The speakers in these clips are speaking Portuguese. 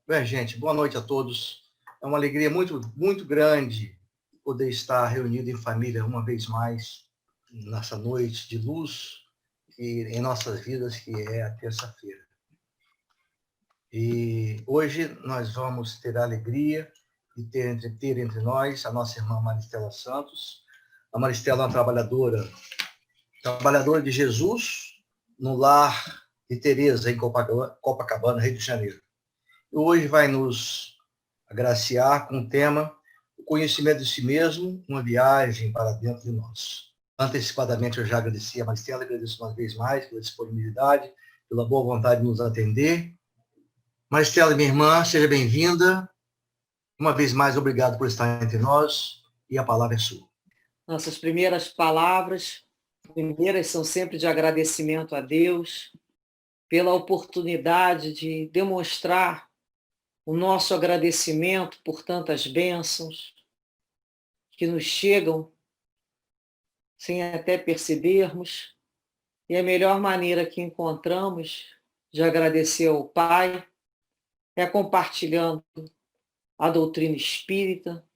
Bem, gente, boa noite a todos. É uma alegria muito, muito grande poder estar reunido em família uma vez mais nessa noite de luz e em nossas vidas, que é a terça-feira. E hoje nós vamos ter a alegria de ter entre nós a nossa irmã Maristela Santos. A Maristela é uma trabalhadora de Jesus no lar de Teresa, em Copacabana, Rio de Janeiro. E hoje vai nos agraciar com o tema o conhecimento de si mesmo, uma viagem para dentro de nós. Antecipadamente, eu já agradeci a Maristela, agradeço uma vez mais pela disponibilidade, pela boa vontade de nos atender. Maristela, minha irmã, seja bem-vinda. Uma vez mais, obrigado por estar entre nós e a palavra é sua. Nossas primeiras palavras, são sempre de agradecimento a Deus pela oportunidade de demonstrar o nosso agradecimento por tantas bênçãos que nos chegam sem até percebermos. E a melhor maneira que encontramos de agradecer ao Pai é compartilhando a doutrina espírita,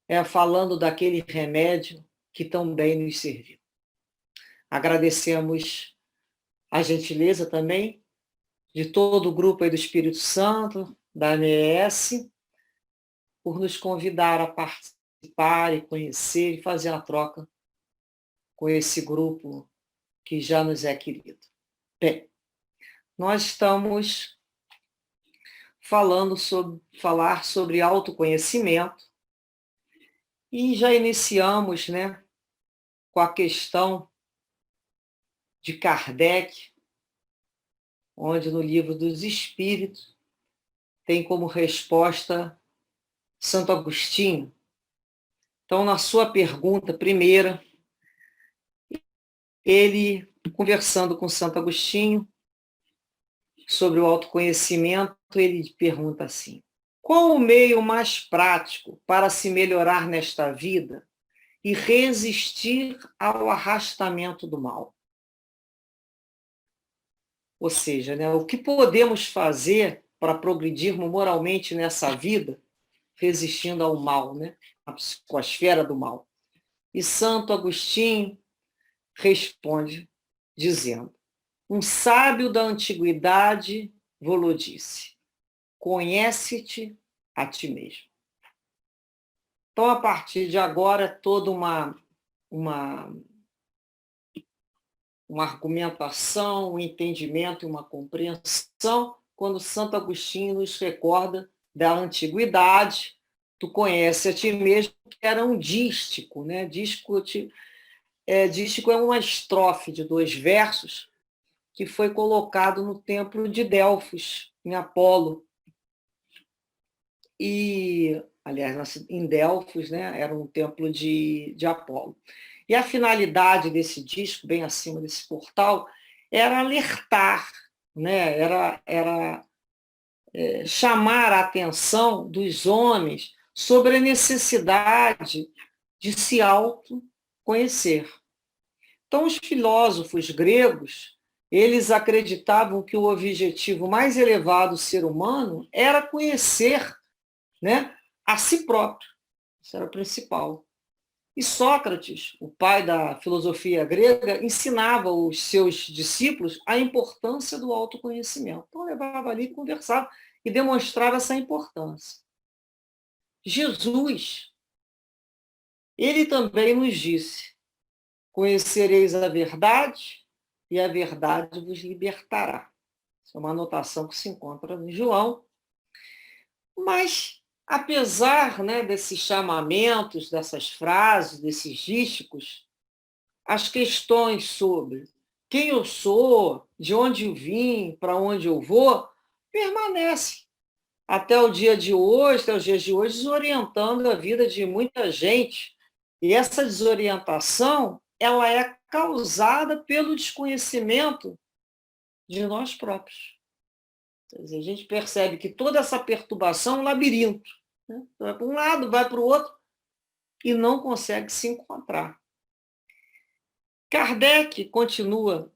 é falando daquele remédio que tão bem nos serviu. Agradecemos a gentileza também de todo o grupo aí do Espírito Santo, da AMS, por nos convidar a participar e conhecer e fazer a troca com esse grupo que já nos é querido. Bem, nós estamos falar sobre autoconhecimento e já iniciamos, com a questão de Kardec, onde no Livro dos Espíritos tem como resposta Santo Agostinho. Então, na sua pergunta primeira, ele, conversando com Santo Agostinho sobre o autoconhecimento, ele pergunta assim: qual o meio mais prático para se melhorar nesta vida e resistir ao arrastamento do mal? Ou seja, o que podemos fazer para progredirmos moralmente nessa vida, resistindo ao mal, a psicosfera do mal? E Santo Agostinho responde dizendo: um sábio da antiguidade vos disse: conhece-te a ti mesmo. Então, a partir de agora, toda uma argumentação, um entendimento e uma compreensão, quando Santo Agostinho nos recorda da antiguidade, tu conhece a ti mesmo, que era um dístico, dístico é uma estrofe de 2 versos que foi colocado no templo de Delfos, em Apolo. E, aliás, em Delfos, era um templo de Apolo. E a finalidade desse disco, bem acima desse portal, era alertar, era chamar a atenção dos homens sobre a necessidade de se autoconhecer. Então, os filósofos gregos, eles acreditavam que o objetivo mais elevado do ser humano era conhecer, a si próprio. Isso era o principal. E Sócrates, o pai da filosofia grega, ensinava os seus discípulos a importância do autoconhecimento. Então, levava ali, conversava e demonstrava essa importância. Jesus, ele também nos disse: conhecereis a verdade e a verdade vos libertará. Isso é uma anotação que se encontra em João. Mas, apesar desses chamamentos, dessas frases, desses dísticos, as questões sobre quem eu sou, de onde eu vim, para onde eu vou, permanecem até o dia de hoje, até os dias de hoje, desorientando a vida de muita gente. E essa desorientação, ela é causada pelo desconhecimento de nós próprios. Quer dizer, a gente percebe que toda essa perturbação é um labirinto. Vai para um lado, vai para o outro, e não consegue se encontrar. Kardec continua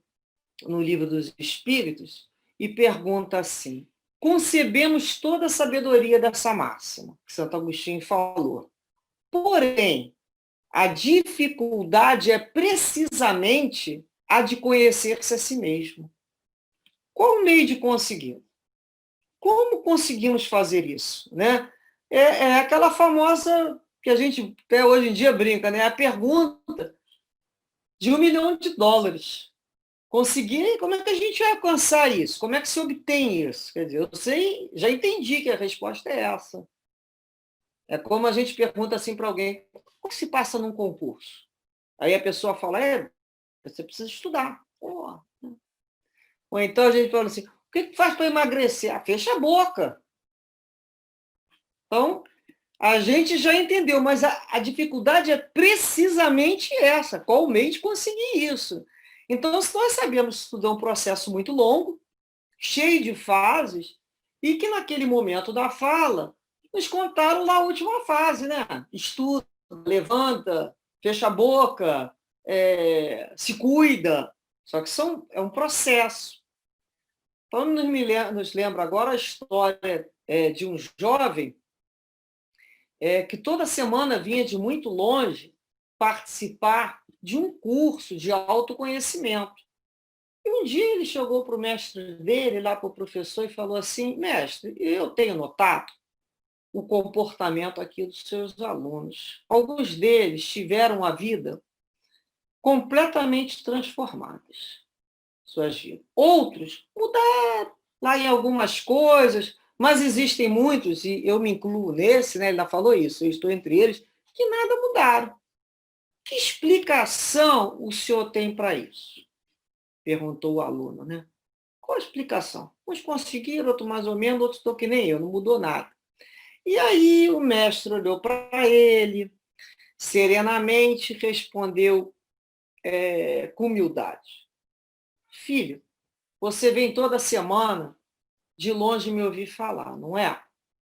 no Livro dos Espíritos e pergunta assim: concebemos toda a sabedoria dessa máxima, que Santo Agostinho falou. Porém, a dificuldade é precisamente a de conhecer-se a si mesmo. Qual o meio de conseguir? Como conseguimos fazer isso? Né? É aquela famosa que a gente até hoje em dia brinca, né? A pergunta de US$ 1 milhão. Conseguir, como é que a gente vai alcançar isso? Como é que se obtém isso? Quer dizer, eu sei, já entendi que a resposta é essa. É como a gente pergunta assim para alguém, como se passa num concurso? Aí a pessoa fala, você precisa estudar. Pô. Ou então a gente fala assim, o que faz para emagrecer? Ah, fecha a boca. Então, a gente já entendeu, mas a dificuldade é precisamente essa, qual o meio de conseguir isso. Então, se nós sabemos estudar um processo muito longo, cheio de fases, e que naquele momento da fala, nos contaram lá a última fase, né? Estuda, levanta, fecha a boca, se cuida. Só que é um processo. Então, nos lembra agora a história de um jovem que toda semana vinha de muito longe participar de um curso de autoconhecimento. E um dia ele chegou para o mestre dele, lá para o professor, e falou assim, mestre, eu tenho notado o comportamento aqui dos seus alunos. Alguns deles tiveram a vida completamente transformadas, suas vidas. Outros mudaram lá em algumas coisas, mas existem muitos, e eu me incluo nesse, né? Ele ainda falou isso, eu estou entre eles, que nada mudaram. Que explicação o senhor tem para isso? Perguntou o aluno, né? Qual a explicação? Uns conseguiram, outros mais ou menos, outros estão que nem eu, não mudou nada. E aí o mestre olhou para ele, serenamente respondeu com humildade. Filho, você vem toda semana de longe me ouvir falar, não é?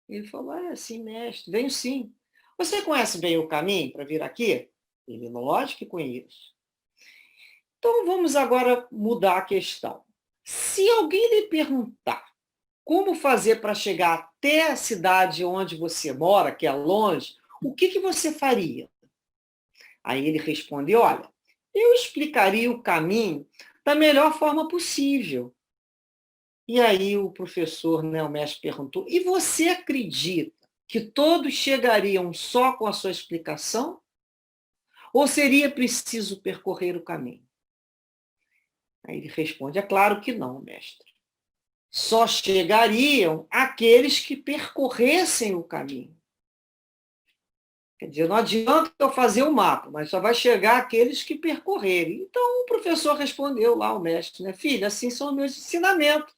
Ele falou, sim, mestre, venho sim. Você conhece bem o caminho para vir aqui? Ele, lógico que conheço. Então vamos agora mudar a questão. Se alguém lhe perguntar como fazer para chegar até a cidade onde você mora, que é longe, o que você faria? Aí ele respondeu, olha, eu explicaria o caminho da melhor forma possível. E aí o professor, né, o mestre perguntou, e você acredita que todos chegariam só com a sua explicação? Ou seria preciso percorrer o caminho? Aí ele responde, é claro que não, mestre. Só chegariam aqueles que percorressem o caminho. Quer dizer, não adianta eu fazer o mapa, mas só vai chegar aqueles que percorrerem. Então o professor respondeu lá, o mestre, né? Filha, assim são os meus ensinamentos.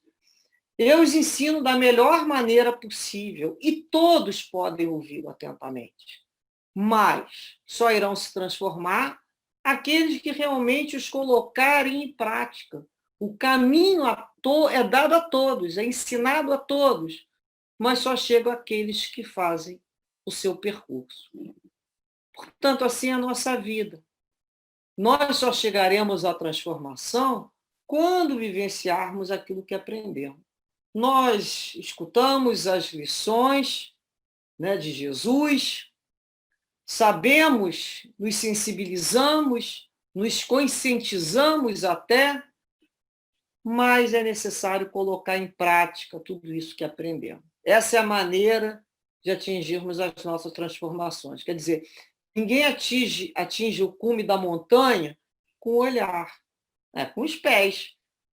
Eu os ensino da melhor maneira possível e todos podem ouvi-lo atentamente. Mas só irão se transformar aqueles que realmente os colocarem em prática. O caminho é dado a todos, é ensinado a todos, mas só chegam aqueles que fazem o seu percurso. Portanto, assim é a nossa vida. Nós só chegaremos à transformação quando vivenciarmos aquilo que aprendemos. Nós escutamos as lições, né, de Jesus, sabemos, nos sensibilizamos, nos conscientizamos até, mas é necessário colocar em prática tudo isso que aprendemos. Essa é a maneira de atingirmos as nossas transformações. Quer dizer, ninguém atinge o cume da montanha com o olhar, com os pés.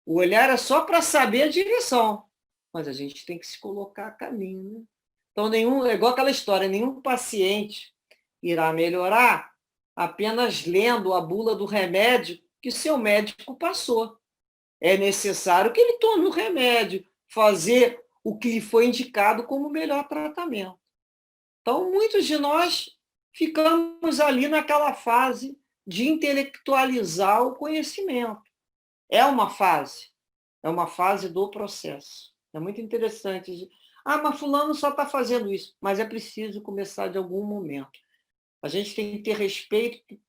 O olhar é só para saber a direção, mas a gente tem que se colocar a caminho. Né? Então, é igual aquela história, nenhum paciente irá melhorar apenas lendo a bula do remédio que seu médico passou. É necessário que ele tome o remédio, fazer o que lhe foi indicado como o melhor tratamento. Então, muitos de nós ficamos ali naquela fase de intelectualizar o conhecimento. É uma fase do processo. É muito interessante. Mas fulano só está fazendo isso. Mas é preciso começar de algum momento. A gente tem que ter respeito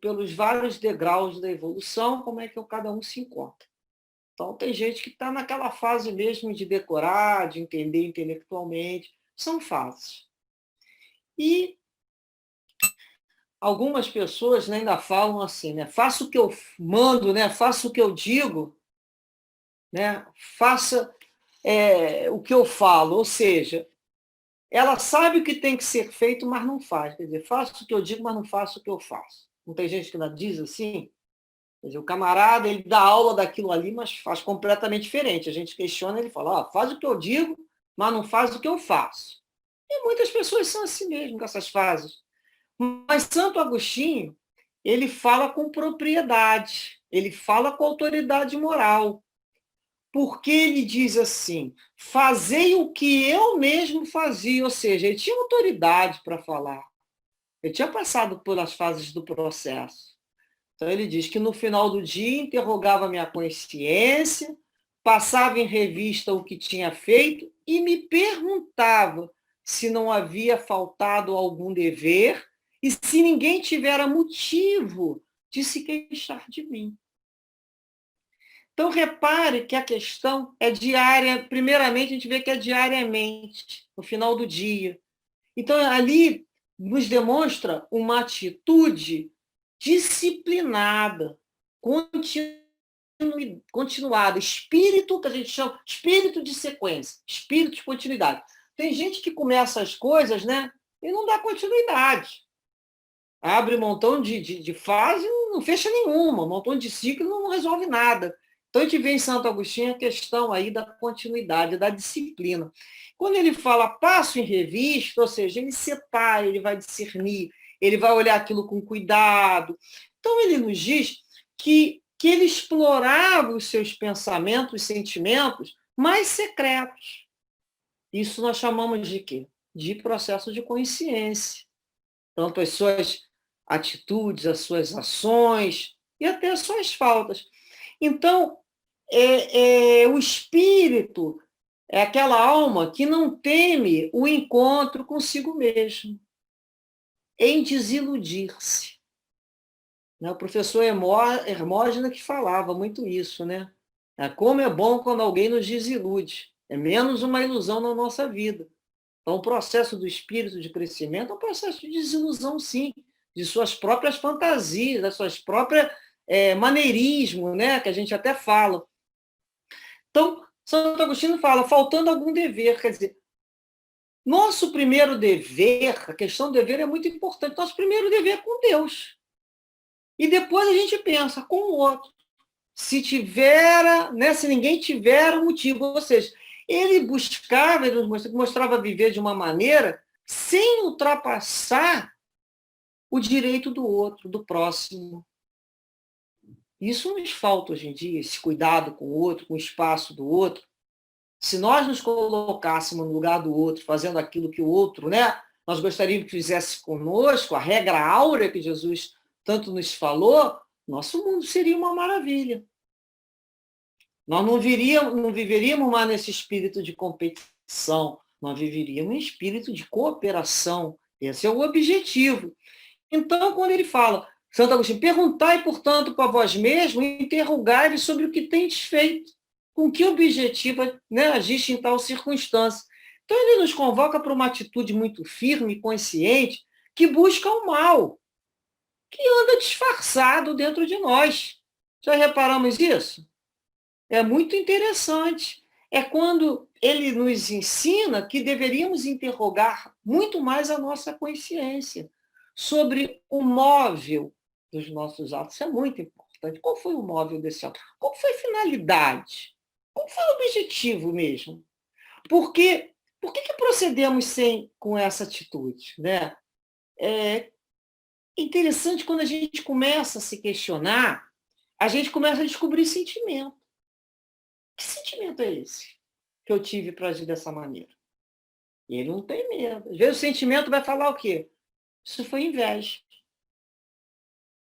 pelos vários degraus da evolução, como é que cada um se encontra. Então, tem gente que está naquela fase mesmo de decorar, de entender intelectualmente. São fases. E algumas pessoas, né, ainda falam assim, né? Faça o que eu mando, né? Faça o que eu digo, né? Faça o que eu falo. Ou seja, ela sabe o que tem que ser feito, mas não faz. Quer dizer, faço o que eu digo, mas não faço o que eu faço. Não tem gente que ainda diz assim? Quer dizer, o camarada, ele dá aula daquilo ali, mas faz completamente diferente. A gente questiona, ele fala, faz o que eu digo, mas não faz o que eu faço. E muitas pessoas são assim mesmo, com essas fases. Mas Santo Agostinho, ele fala com propriedade, ele fala com autoridade moral, porque ele diz assim, fazei o que eu mesmo fazia, ou seja, ele tinha autoridade para falar, ele tinha passado pelas fases do processo. Então, ele diz que no final do dia interrogava minha consciência, passava em revista o que tinha feito e me perguntava se não havia faltado algum dever e se ninguém tivera motivo de se queixar de mim. Então, repare que a questão é diária. Primeiramente, a gente vê que é diariamente, no final do dia. Então, ali nos demonstra uma atitude disciplinada, continuada, espírito que a gente chama, espírito de sequência, espírito de continuidade. Tem gente que começa as coisas, né, e não dá continuidade. Abre um montão de fase e não fecha nenhuma, um montão de ciclo e não resolve nada. Então, a gente vê em Santo Agostinho a questão aí da continuidade, da disciplina. Quando ele fala passo em revista, ou seja, ele separa, ele vai discernir, ele vai olhar aquilo com cuidado. Então, ele nos diz que ele explorava os seus pensamentos, sentimentos mais secretos. Isso nós chamamos de quê? De processo de consciência. Tanto as suas atitudes, as suas ações e até as suas faltas. Então, o espírito é aquela alma que não teme o encontro consigo mesmo, em desiludir-se. O professor Hermógenes que falava muito isso, né? Como é bom quando alguém nos desilude. É menos uma ilusão na nossa vida. Então, o processo do espírito de crescimento é um processo de desilusão, sim, de suas próprias fantasias, das suas próprias maneirismo, né? Que a gente até fala. Então, Santo Agostinho fala, faltando algum dever, quer dizer, nosso primeiro dever, a questão do dever é muito importante, nosso primeiro dever é com Deus. E depois a gente pensa com o outro. Se tiver, né, se ninguém tiver um motivo, ou seja, ele buscava, ele mostrava viver de uma maneira sem ultrapassar o direito do outro, do próximo. Isso nos falta hoje em dia, esse cuidado com o outro, com o espaço do outro. Se nós nos colocássemos no lugar do outro, fazendo aquilo que o outro, né, nós gostaríamos que fizesse conosco, a regra áurea que Jesus tanto nos falou, nosso mundo seria uma maravilha. Nós não viveríamos mais nesse espírito de competição, nós viveríamos em espírito de cooperação. Esse é o objetivo. Então, quando ele fala, Santo Agostinho, perguntai, portanto, para vós mesmos, interrogai sobre o que tendes feito, com que objetivo, né, agiste em tal circunstância. Então, ele nos convoca para uma atitude muito firme e consciente que busca o mal, que anda disfarçado dentro de nós. Já reparamos isso? É muito interessante. É quando ele nos ensina que deveríamos interrogar muito mais a nossa consciência sobre o móvel dos nossos atos. Isso é muito importante. Qual foi o móvel desse ato? Qual foi a finalidade? Qual foi o objetivo mesmo? Por que procedemos com essa atitude? Né? É interessante quando a gente começa a se questionar, a gente começa a descobrir sentimento. Que sentimento é esse que eu tive para agir dessa maneira? E ele não tem medo. Às vezes o sentimento vai falar o quê? Isso foi inveja.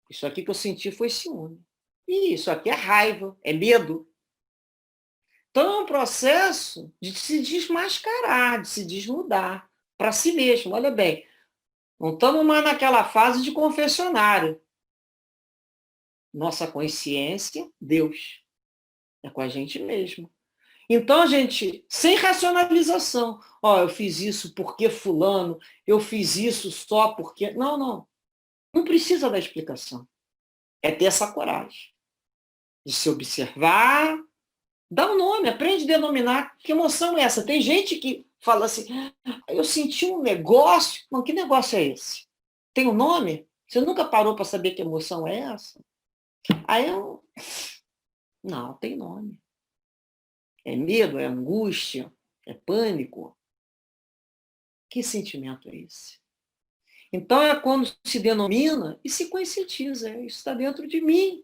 Isso aqui que eu senti foi ciúme. E isso aqui é raiva, é medo. Então é um processo de se desmascarar, de se desnudar para si mesmo. Olha bem, não estamos mais naquela fase de confessionário. Nossa consciência, Deus. É com a gente mesmo. Então, a gente, sem racionalização, eu fiz isso porque fulano, eu fiz isso só porque... Não, não. Não precisa da explicação. É ter essa coragem de se observar, dá um nome, aprende a denominar. Que emoção é essa? Tem gente que fala assim, eu senti um negócio. Não, que negócio é esse? Tem um nome? Você nunca parou para saber que emoção é essa? Aí eu... Não, tem nome. É medo, é angústia, é pânico. Que sentimento é esse? Então é quando se denomina e se conscientiza. Isso está dentro de mim.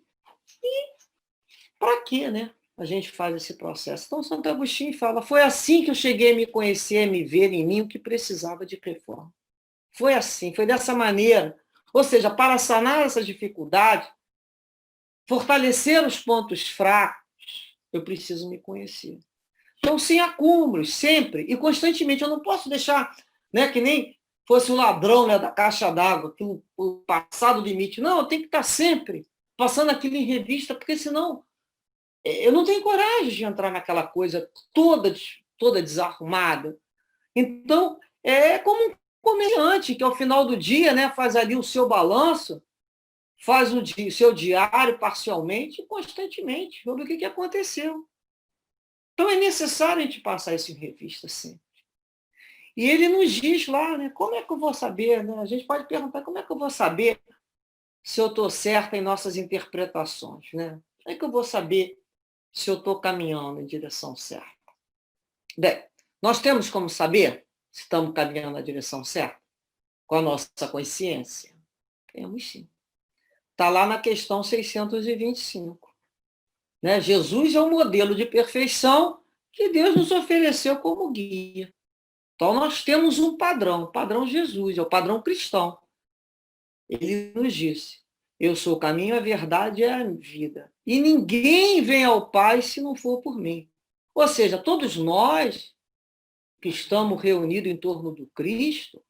E para quê, né? A gente faz esse processo. Então, Santo Agostinho fala, foi assim que eu cheguei a me conhecer, a me ver em mim o que precisava de reforma. Foi assim, foi dessa maneira. Ou seja, para sanar essa dificuldade, fortalecer os pontos fracos, eu preciso me conhecer. Então, sem acúmulos, sempre e constantemente. Eu não posso deixar, né, que nem fosse o ladrão, né, da caixa d'água, o passado limite. Não, eu tenho que estar sempre passando aquilo em revista, porque senão eu não tenho coragem de entrar naquela coisa toda desarrumada. Então, é como um comerciante que, ao final do dia, né, faz ali o seu balanço, faz o seu diário parcialmente e constantemente, sobre o que aconteceu. Então, é necessário a gente passar isso em revista sempre. E ele nos diz lá, né, como é que eu vou saber? Né? A gente pode perguntar, como é que eu vou saber se eu estou certa em nossas interpretações? Né? Como é que eu vou saber se eu estou caminhando em direção certa? Bem, nós temos como saber se estamos caminhando na direção certa? Com a nossa consciência? Temos sim. Está lá na questão 625. Né? Jesus é o modelo de perfeição que Deus nos ofereceu como guia. Então, nós temos um padrão, o padrão Jesus, é o padrão cristão. Ele nos disse, eu sou o caminho, a verdade e a vida. E ninguém vem ao Pai se não for por mim. Ou seja, todos nós que estamos reunidos em torno do Cristo,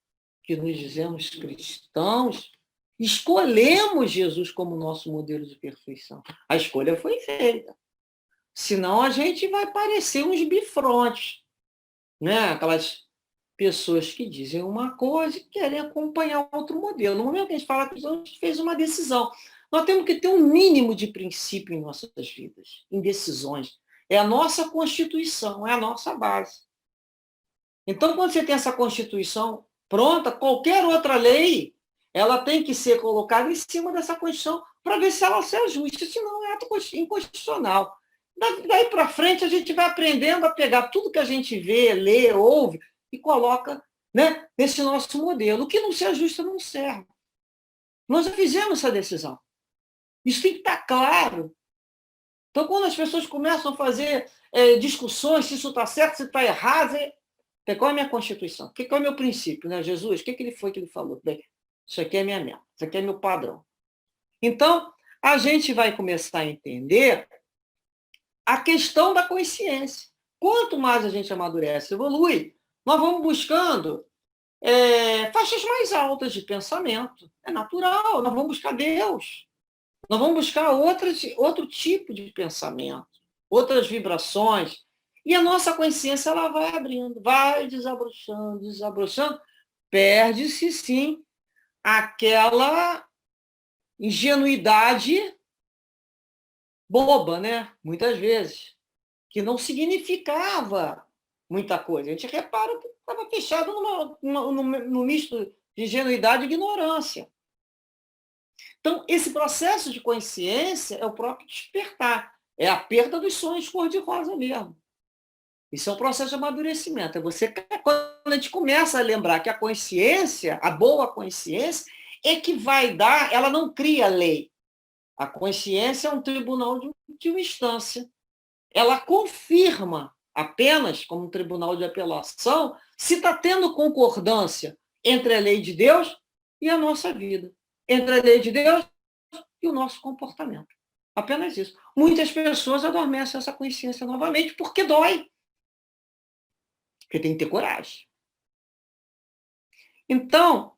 que nos dizemos cristãos, escolhemos Jesus como nosso modelo de perfeição. A escolha foi feita. Senão a gente vai parecer uns bifrontes, né? Aquelas pessoas que dizem uma coisa e querem acompanhar outro modelo. No momento que a gente fala que a gente fez uma decisão, nós temos que ter um mínimo de princípio em nossas vidas, em decisões. É a nossa Constituição, é a nossa base. Então, quando você tem essa Constituição pronta, qualquer outra lei, ela tem que ser colocada em cima dessa Constituição para ver se ela se ajusta, senão é ato inconstitucional. Daí para frente, a gente vai aprendendo a pegar tudo que a gente vê, lê, ouve e coloca, né, nesse nosso modelo. O que não se ajusta não serve. Nós já fizemos essa decisão. Isso tem que estar claro. Então, quando as pessoas começam a fazer discussões, se isso está certo, se está errado, qual é a minha Constituição? Qual é o meu princípio? Né? Jesus, o que ele foi que ele falou? Bem, isso aqui é minha meta, isso aqui é meu padrão. Então, a gente vai começar a entender a questão da consciência. Quanto mais a gente amadurece, evolui, nós vamos buscando faixas mais altas de pensamento. É natural, nós vamos buscar Deus. Nós vamos buscar outro tipo de pensamento, outras vibrações. E a nossa consciência ela vai abrindo, vai desabrochando, desabrochando. Perde-se, sim, aquela ingenuidade boba, né? Muitas vezes, que não significava muita coisa. A gente repara que estava fechado no misto de ingenuidade e ignorância. Então, esse processo de consciência é o próprio despertar. É a perda dos sonhos cor-de-rosa mesmo. Isso é um processo de amadurecimento. É você, quando a gente começa a lembrar que a consciência, a boa consciência, é que vai dar, ela não cria lei. A consciência é um tribunal de uma instância. Ela confirma apenas, como um tribunal de apelação, se está tendo concordância entre a lei de Deus e a nossa vida. Entre a lei de Deus e o nosso comportamento. Apenas isso. Muitas pessoas adormecem essa consciência novamente porque dói. Porque tem que ter coragem. Então,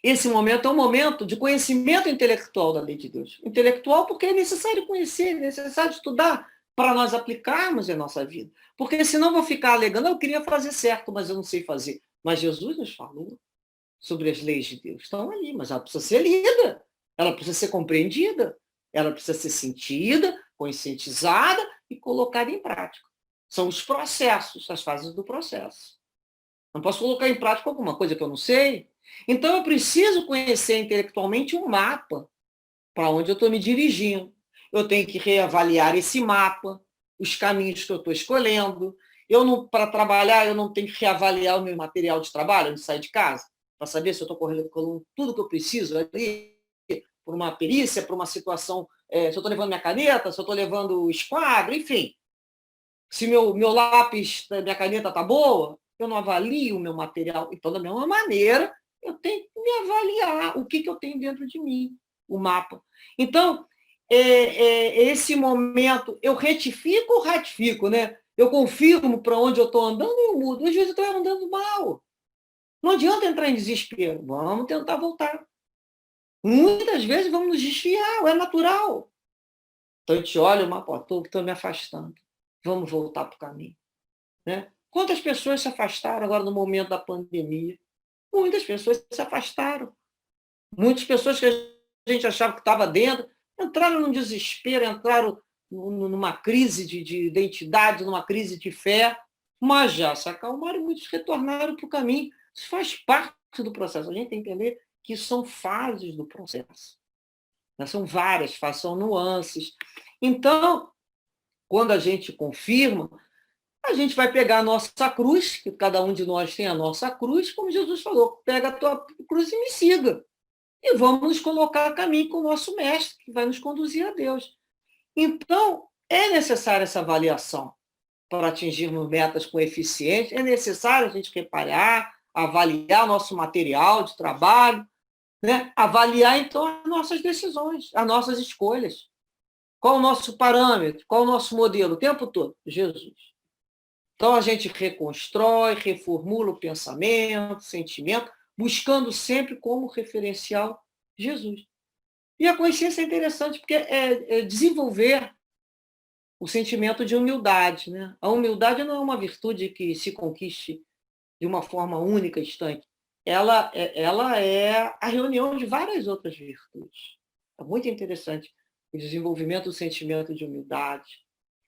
esse momento é um momento de conhecimento intelectual da lei de Deus. Intelectual porque é necessário conhecer, é necessário estudar, para nós aplicarmos em nossa vida. Porque senão eu vou ficar alegando, eu queria fazer certo, mas eu não sei fazer. Mas Jesus nos falou sobre as leis de Deus. Estão ali, mas ela precisa ser lida, ela precisa ser compreendida, ela precisa ser sentida, conscientizada e colocada em prática. São os processos, as fases do processo. Não posso colocar em prática alguma coisa que eu não sei. Então, eu preciso conhecer intelectualmente um mapa para onde eu estou me dirigindo. Eu tenho que reavaliar esse mapa, os caminhos que eu estou escolhendo. Para trabalhar, eu não tenho que reavaliar o meu material de trabalho antes de sair de casa, para saber se eu estou correndo tudo que eu preciso ali, por uma perícia, por uma situação, se eu estou levando minha caneta, se eu estou levando o esquadro, enfim. Se meu lápis, minha caneta está boa, eu não avalio o meu material. Então, da mesma maneira, eu tenho que me avaliar o que eu tenho dentro de mim, o mapa. Então, esse momento, eu retifico ou ratifico, né? Eu confirmo para onde eu estou andando e eu mudo. Às vezes eu estou andando mal. Não adianta entrar em desespero. Vamos tentar voltar. Muitas vezes vamos nos desviar, é natural. Então, a gente olha o mapa, estou me afastando. Vamos voltar para o caminho. Né? Quantas pessoas se afastaram agora no momento da pandemia? Muitas pessoas se afastaram. Muitas pessoas que a gente achava que estava dentro, entraram num desespero, entraram numa crise de identidade, numa crise de fé, mas já se acalmaram e muitos retornaram para o caminho. Isso faz parte do processo. A gente tem que entender que são fases do processo. São várias fases, são nuances. Então, quando a gente confirma, a gente vai pegar a nossa cruz, que cada um de nós tem a nossa cruz, como Jesus falou, pega a tua cruz e me siga. E vamos nos colocar a caminho com o nosso mestre, que vai nos conduzir a Deus. Então, é necessária essa avaliação para atingirmos metas com eficiência, é necessário a gente reparar, avaliar nosso material de trabalho, né? Avaliar, então, as nossas decisões, as nossas escolhas. Qual o nosso parâmetro? Qual o nosso modelo? O tempo todo? Jesus. Então, a gente reconstrói, reformula o pensamento, o sentimento, buscando sempre como referencial Jesus. E a consciência é interessante porque é desenvolver o sentimento de humildade. Né? A humildade não é uma virtude que se conquiste de uma forma única, estanque. Ela é a reunião de várias outras virtudes. É muito interessante o desenvolvimento do sentimento de humildade.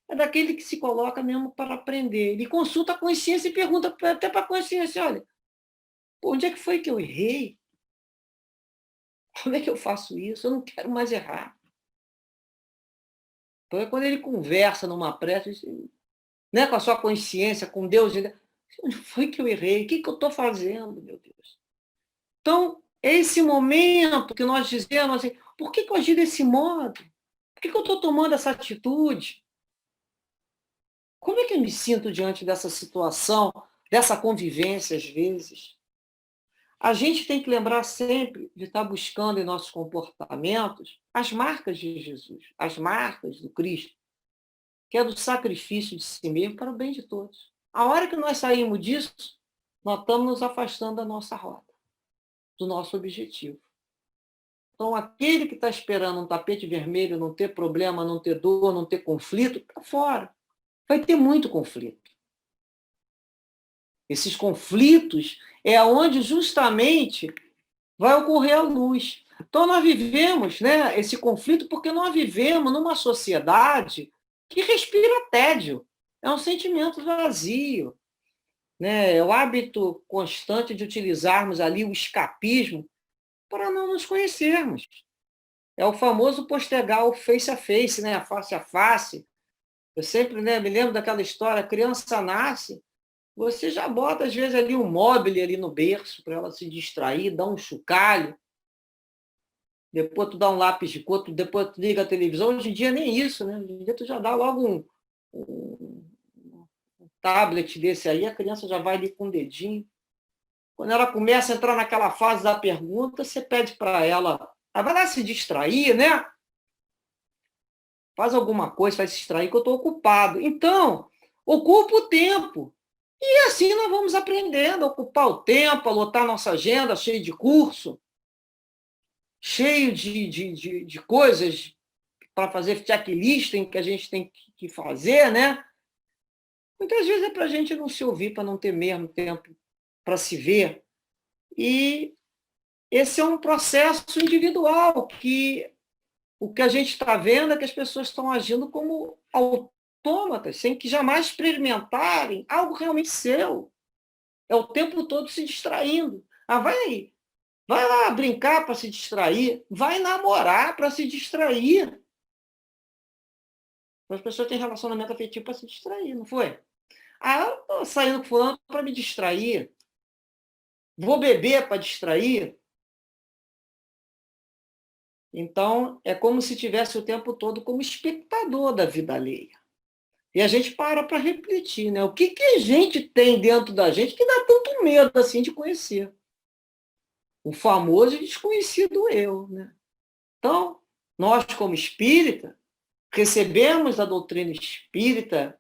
É daquele que se coloca mesmo para aprender. Ele consulta a consciência e pergunta até para a consciência, olha, onde é que foi que eu errei? Como é que eu faço isso? Eu não quero mais errar. Então, é quando ele conversa numa prece, né, com a sua consciência, com Deus, onde foi que eu errei? O que eu estou fazendo, meu Deus? Então, é esse momento que nós dizemos assim, por que eu agi desse modo? Por que eu estou tomando essa atitude? Como é que eu me sinto diante dessa situação, dessa convivência, às vezes? A gente tem que lembrar sempre de estar buscando em nossos comportamentos as marcas de Jesus, as marcas do Cristo, que é do sacrifício de si mesmo para o bem de todos. A hora que nós saímos disso, nós estamos nos afastando da nossa rota, do nosso objetivo. Então, aquele que está esperando um tapete vermelho, não ter problema, não ter dor, não ter conflito, está fora. Vai ter muito conflito. Esses conflitos é onde justamente vai ocorrer a luz. Então, nós vivemos, né, esse conflito porque nós vivemos numa sociedade que respira tédio. É um sentimento vazio. Né? É o hábito constante de utilizarmos ali o escapismo para não nos conhecermos. É o famoso postergar o face a face, né? A face a face. Eu sempre, né, me lembro daquela história, a criança nasce, você já bota, às vezes, ali um móvel ali no berço para ela se distrair, dá um chocalho, depois tu dá um lápis de cor, depois tu liga a televisão. Hoje em dia nem isso, né? Hoje em dia tu já dá logo um tablet desse aí, a criança já vai ali com o dedinho. Quando ela começa a entrar naquela fase da pergunta, você pede para ela, vai lá se distrair, né? Faz alguma coisa, vai se distrair que eu estou ocupado. Então, ocupa o tempo. E assim nós vamos aprendendo a ocupar o tempo, a lotar nossa agenda cheia de curso, cheio de coisas para fazer checklist em que a gente tem que que fazer, né? Muitas vezes é para a gente não se ouvir, para não ter mesmo tempo para se ver. E esse é um processo individual, que o que a gente está vendo é que as pessoas estão agindo como autômatas, sem que jamais experimentarem algo realmente seu. É o tempo todo se distraindo. Ah, vai lá brincar para se distrair, vai namorar para se distrair. As pessoas têm relacionamento afetivo para se distrair, não foi? Ah, eu estou saindo com fulano para me distrair. Vou beber para distrair. Então, é como se tivesse o tempo todo como espectador da vida alheia. E a gente para refletir, né? O que a gente tem dentro da gente que dá tanto medo assim de conhecer? O famoso e desconhecido eu, né? Então, nós como espírita, recebemos da doutrina espírita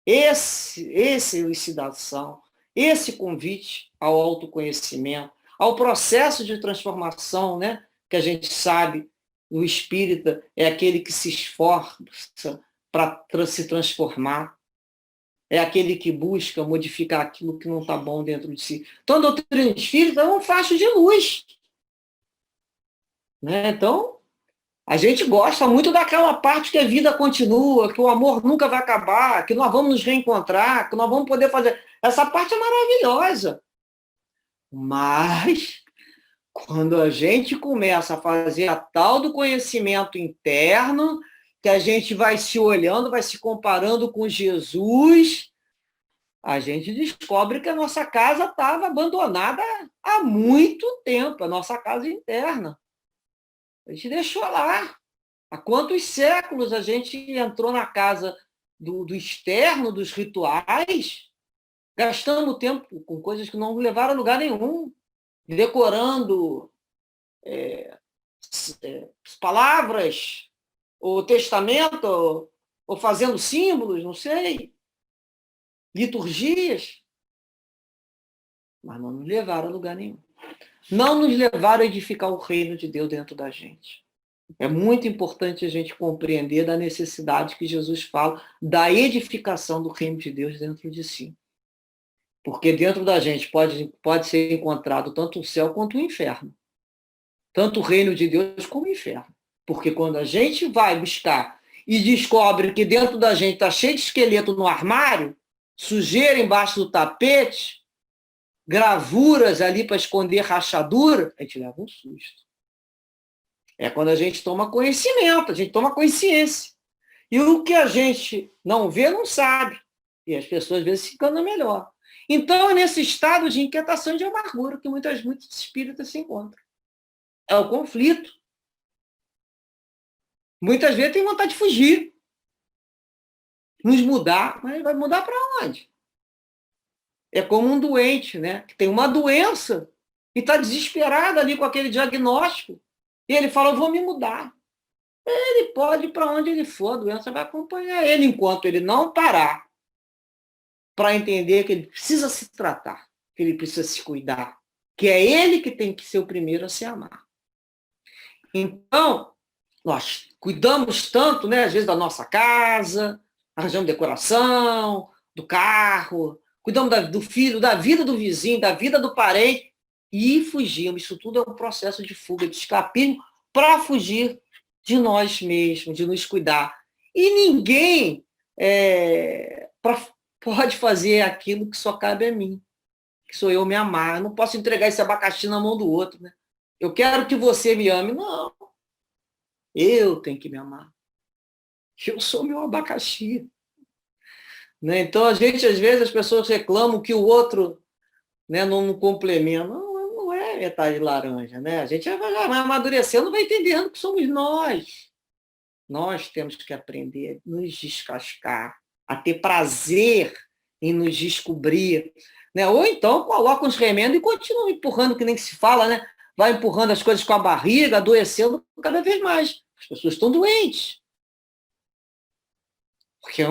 essa elucidação, esse convite ao autoconhecimento, ao processo de transformação, né? Que a gente sabe, o espírita é aquele que se esforça para se transformar, é aquele que busca modificar aquilo que não está bom dentro de si. Então, a doutrina espírita é um facho de luz. Né? Então, a gente gosta muito daquela parte que a vida continua, que o amor nunca vai acabar, que nós vamos nos reencontrar, que nós vamos poder fazer. Essa parte é maravilhosa. Mas, quando a gente começa a fazer a tal do conhecimento interno, que a gente vai se olhando, vai se comparando com Jesus, a gente descobre que a nossa casa estava abandonada há muito tempo, a nossa casa interna. A gente deixou lá. Há quantos séculos a gente entrou na casa do externo, dos rituais, gastando tempo com coisas que não levaram a lugar nenhum, decorando palavras, ou testamento, ou fazendo símbolos, não sei, liturgias, mas não nos levaram a lugar nenhum. Não nos levaram a edificar o reino de Deus dentro da gente. É muito importante a gente compreender da necessidade que Jesus fala da edificação do reino de Deus dentro de si. Porque dentro da gente pode ser encontrado tanto o céu quanto o inferno. Tanto o reino de Deus como o inferno. Porque quando a gente vai buscar e descobre que dentro da gente está cheio de esqueleto no armário, sujeira embaixo do tapete, gravuras ali para esconder rachadura, a gente leva um susto. É quando a gente toma conhecimento, a gente toma consciência. E o que a gente não vê, não sabe. E as pessoas, às vezes, se enganam melhor. Então, é nesse estado de inquietação e de amargura que muitos espíritas se encontram. É o conflito. Muitas vezes tem vontade de fugir. Nos mudar, mas vai mudar para onde? É como um doente, né? Que tem uma doença e está desesperado ali com aquele diagnóstico. E ele fala, eu vou me mudar. Ele pode ir para onde ele for, a doença vai acompanhar ele, enquanto ele não parar para entender que ele precisa se tratar, que ele precisa se cuidar, que é ele que tem que ser o primeiro a se amar. Então, nós cuidamos tanto, né, às vezes, da nossa casa, arranjamos decoração, do carro, cuidamos do filho, da vida do vizinho, da vida do parente, e fugimos. Isso tudo é um processo de fuga, de escapismo, para fugir de nós mesmos, de nos cuidar. E ninguém pode fazer aquilo que só cabe a mim, que sou eu me amar. Eu não posso entregar esse abacaxi na mão do outro. Né? Eu quero que você me ame. Não. Eu tenho que me amar. Eu sou meu abacaxi. Né? Então, às vezes, as pessoas reclamam que o outro, né, não complementa. Não é metade laranja. Né? A gente vai amadurecendo, vai entendendo que somos nós. Nós temos que aprender a nos descascar, a ter prazer em nos descobrir. Né? Ou então coloca uns remendos e continua empurrando, que nem se fala, né? Vai empurrando as coisas com a barriga, adoecendo cada vez mais. As pessoas estão doentes. Porque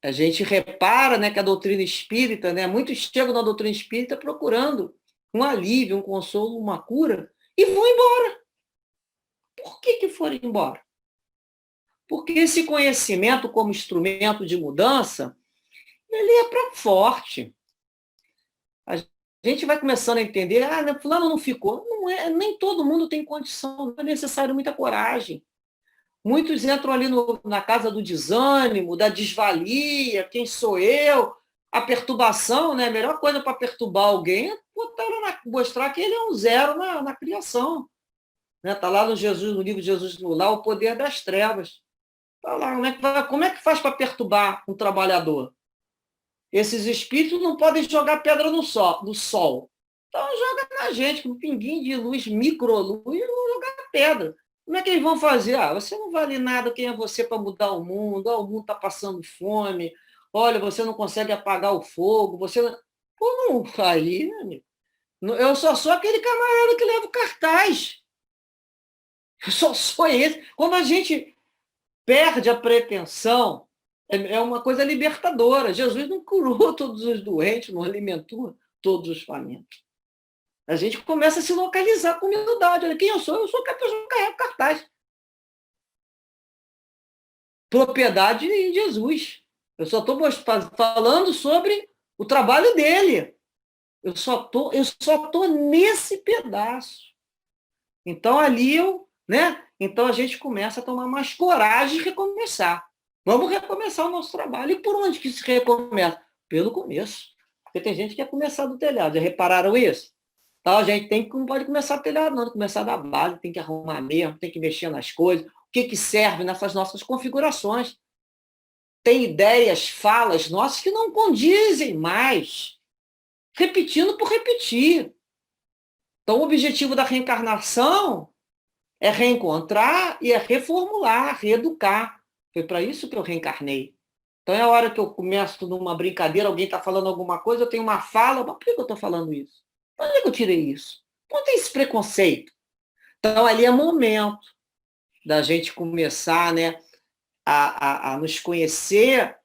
a gente repara, né, que a doutrina espírita, né, muitos chegam na doutrina espírita procurando um alívio, um consolo, uma cura, e vão embora. Por que foram embora? Porque esse conhecimento como instrumento de mudança, ele é para forte. A gente vai começando a entender, fulano não ficou. Não é, nem todo mundo tem condição, não é necessário muita coragem. Muitos entram ali na casa do desânimo, da desvalia, quem sou eu? A perturbação, né? A melhor coisa para perturbar alguém é mostrar que ele é um zero na criação. Está lá no livro de Jesus, lá, o poder das trevas. Tá lá, como é que faz para perturbar um trabalhador? Esses espíritos não podem jogar pedra no sol. Então joga na gente, com um pinguinho de luz, microluz, e vão jogar pedra. Como é que eles vão fazer? Você não vale nada, quem é você para mudar o mundo? O mundo está passando fome. Olha, você não consegue apagar o fogo. Você não... Pô, não aí, né, amigo? Eu só sou aquele camarada que leva o cartaz. Eu só sou esse. Quando a gente perde a pretensão, é uma coisa libertadora. Jesus não curou todos os doentes, não alimentou todos os famintos. A gente começa a se localizar com humildade. Olha, quem eu sou? Eu sou capaz de carregar cartaz. Propriedade de Jesus. Eu só estou falando sobre o trabalho dele. Eu só tô nesse pedaço. Então, ali Então, a gente começa a tomar mais coragem de recomeçar. Vamos recomeçar o nosso trabalho. E por onde que se recomeça? Pelo começo. Porque tem gente que quer começar do telhado. Já repararam isso? Então, a gente não pode começar do telhado, não. Tem que começar da base, tem que arrumar mesmo, tem que mexer nas coisas. O que serve nessas nossas configurações? Tem ideias, falas nossas que não condizem mais. Repetindo por repetir. Então, o objetivo da reencarnação é reencontrar e é reformular, reeducar. Foi para isso que eu reencarnei. Então, é a hora que eu começo numa brincadeira, alguém está falando alguma coisa, eu tenho uma fala, mas por que eu estou falando isso? Onde é que eu tirei isso? Não tem esse preconceito. Então, ali é momento da gente começar, a nos conhecer,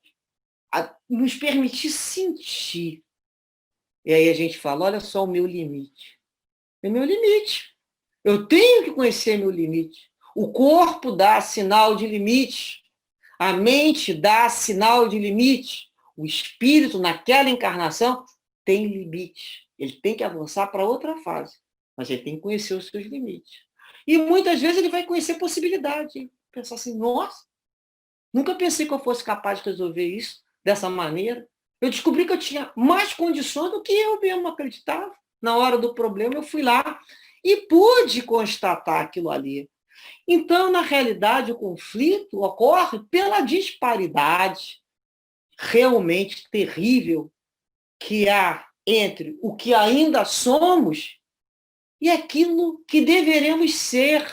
a nos permitir sentir. E aí a gente fala, olha só o meu limite. É meu limite. Eu tenho que conhecer meu limite. O corpo dá sinal de limite. A mente dá sinal de limite. O espírito, naquela encarnação, tem limite. Ele tem que avançar para outra fase. Mas ele tem que conhecer os seus limites. E muitas vezes ele vai conhecer possibilidade. Pensar assim, nossa, nunca pensei que eu fosse capaz de resolver isso dessa maneira. Eu descobri que eu tinha mais condições do que eu mesmo acreditava. Na hora do problema, eu fui lá e pude constatar aquilo ali. Então, na realidade, o conflito ocorre pela disparidade realmente terrível que há entre o que ainda somos e aquilo que deveremos ser.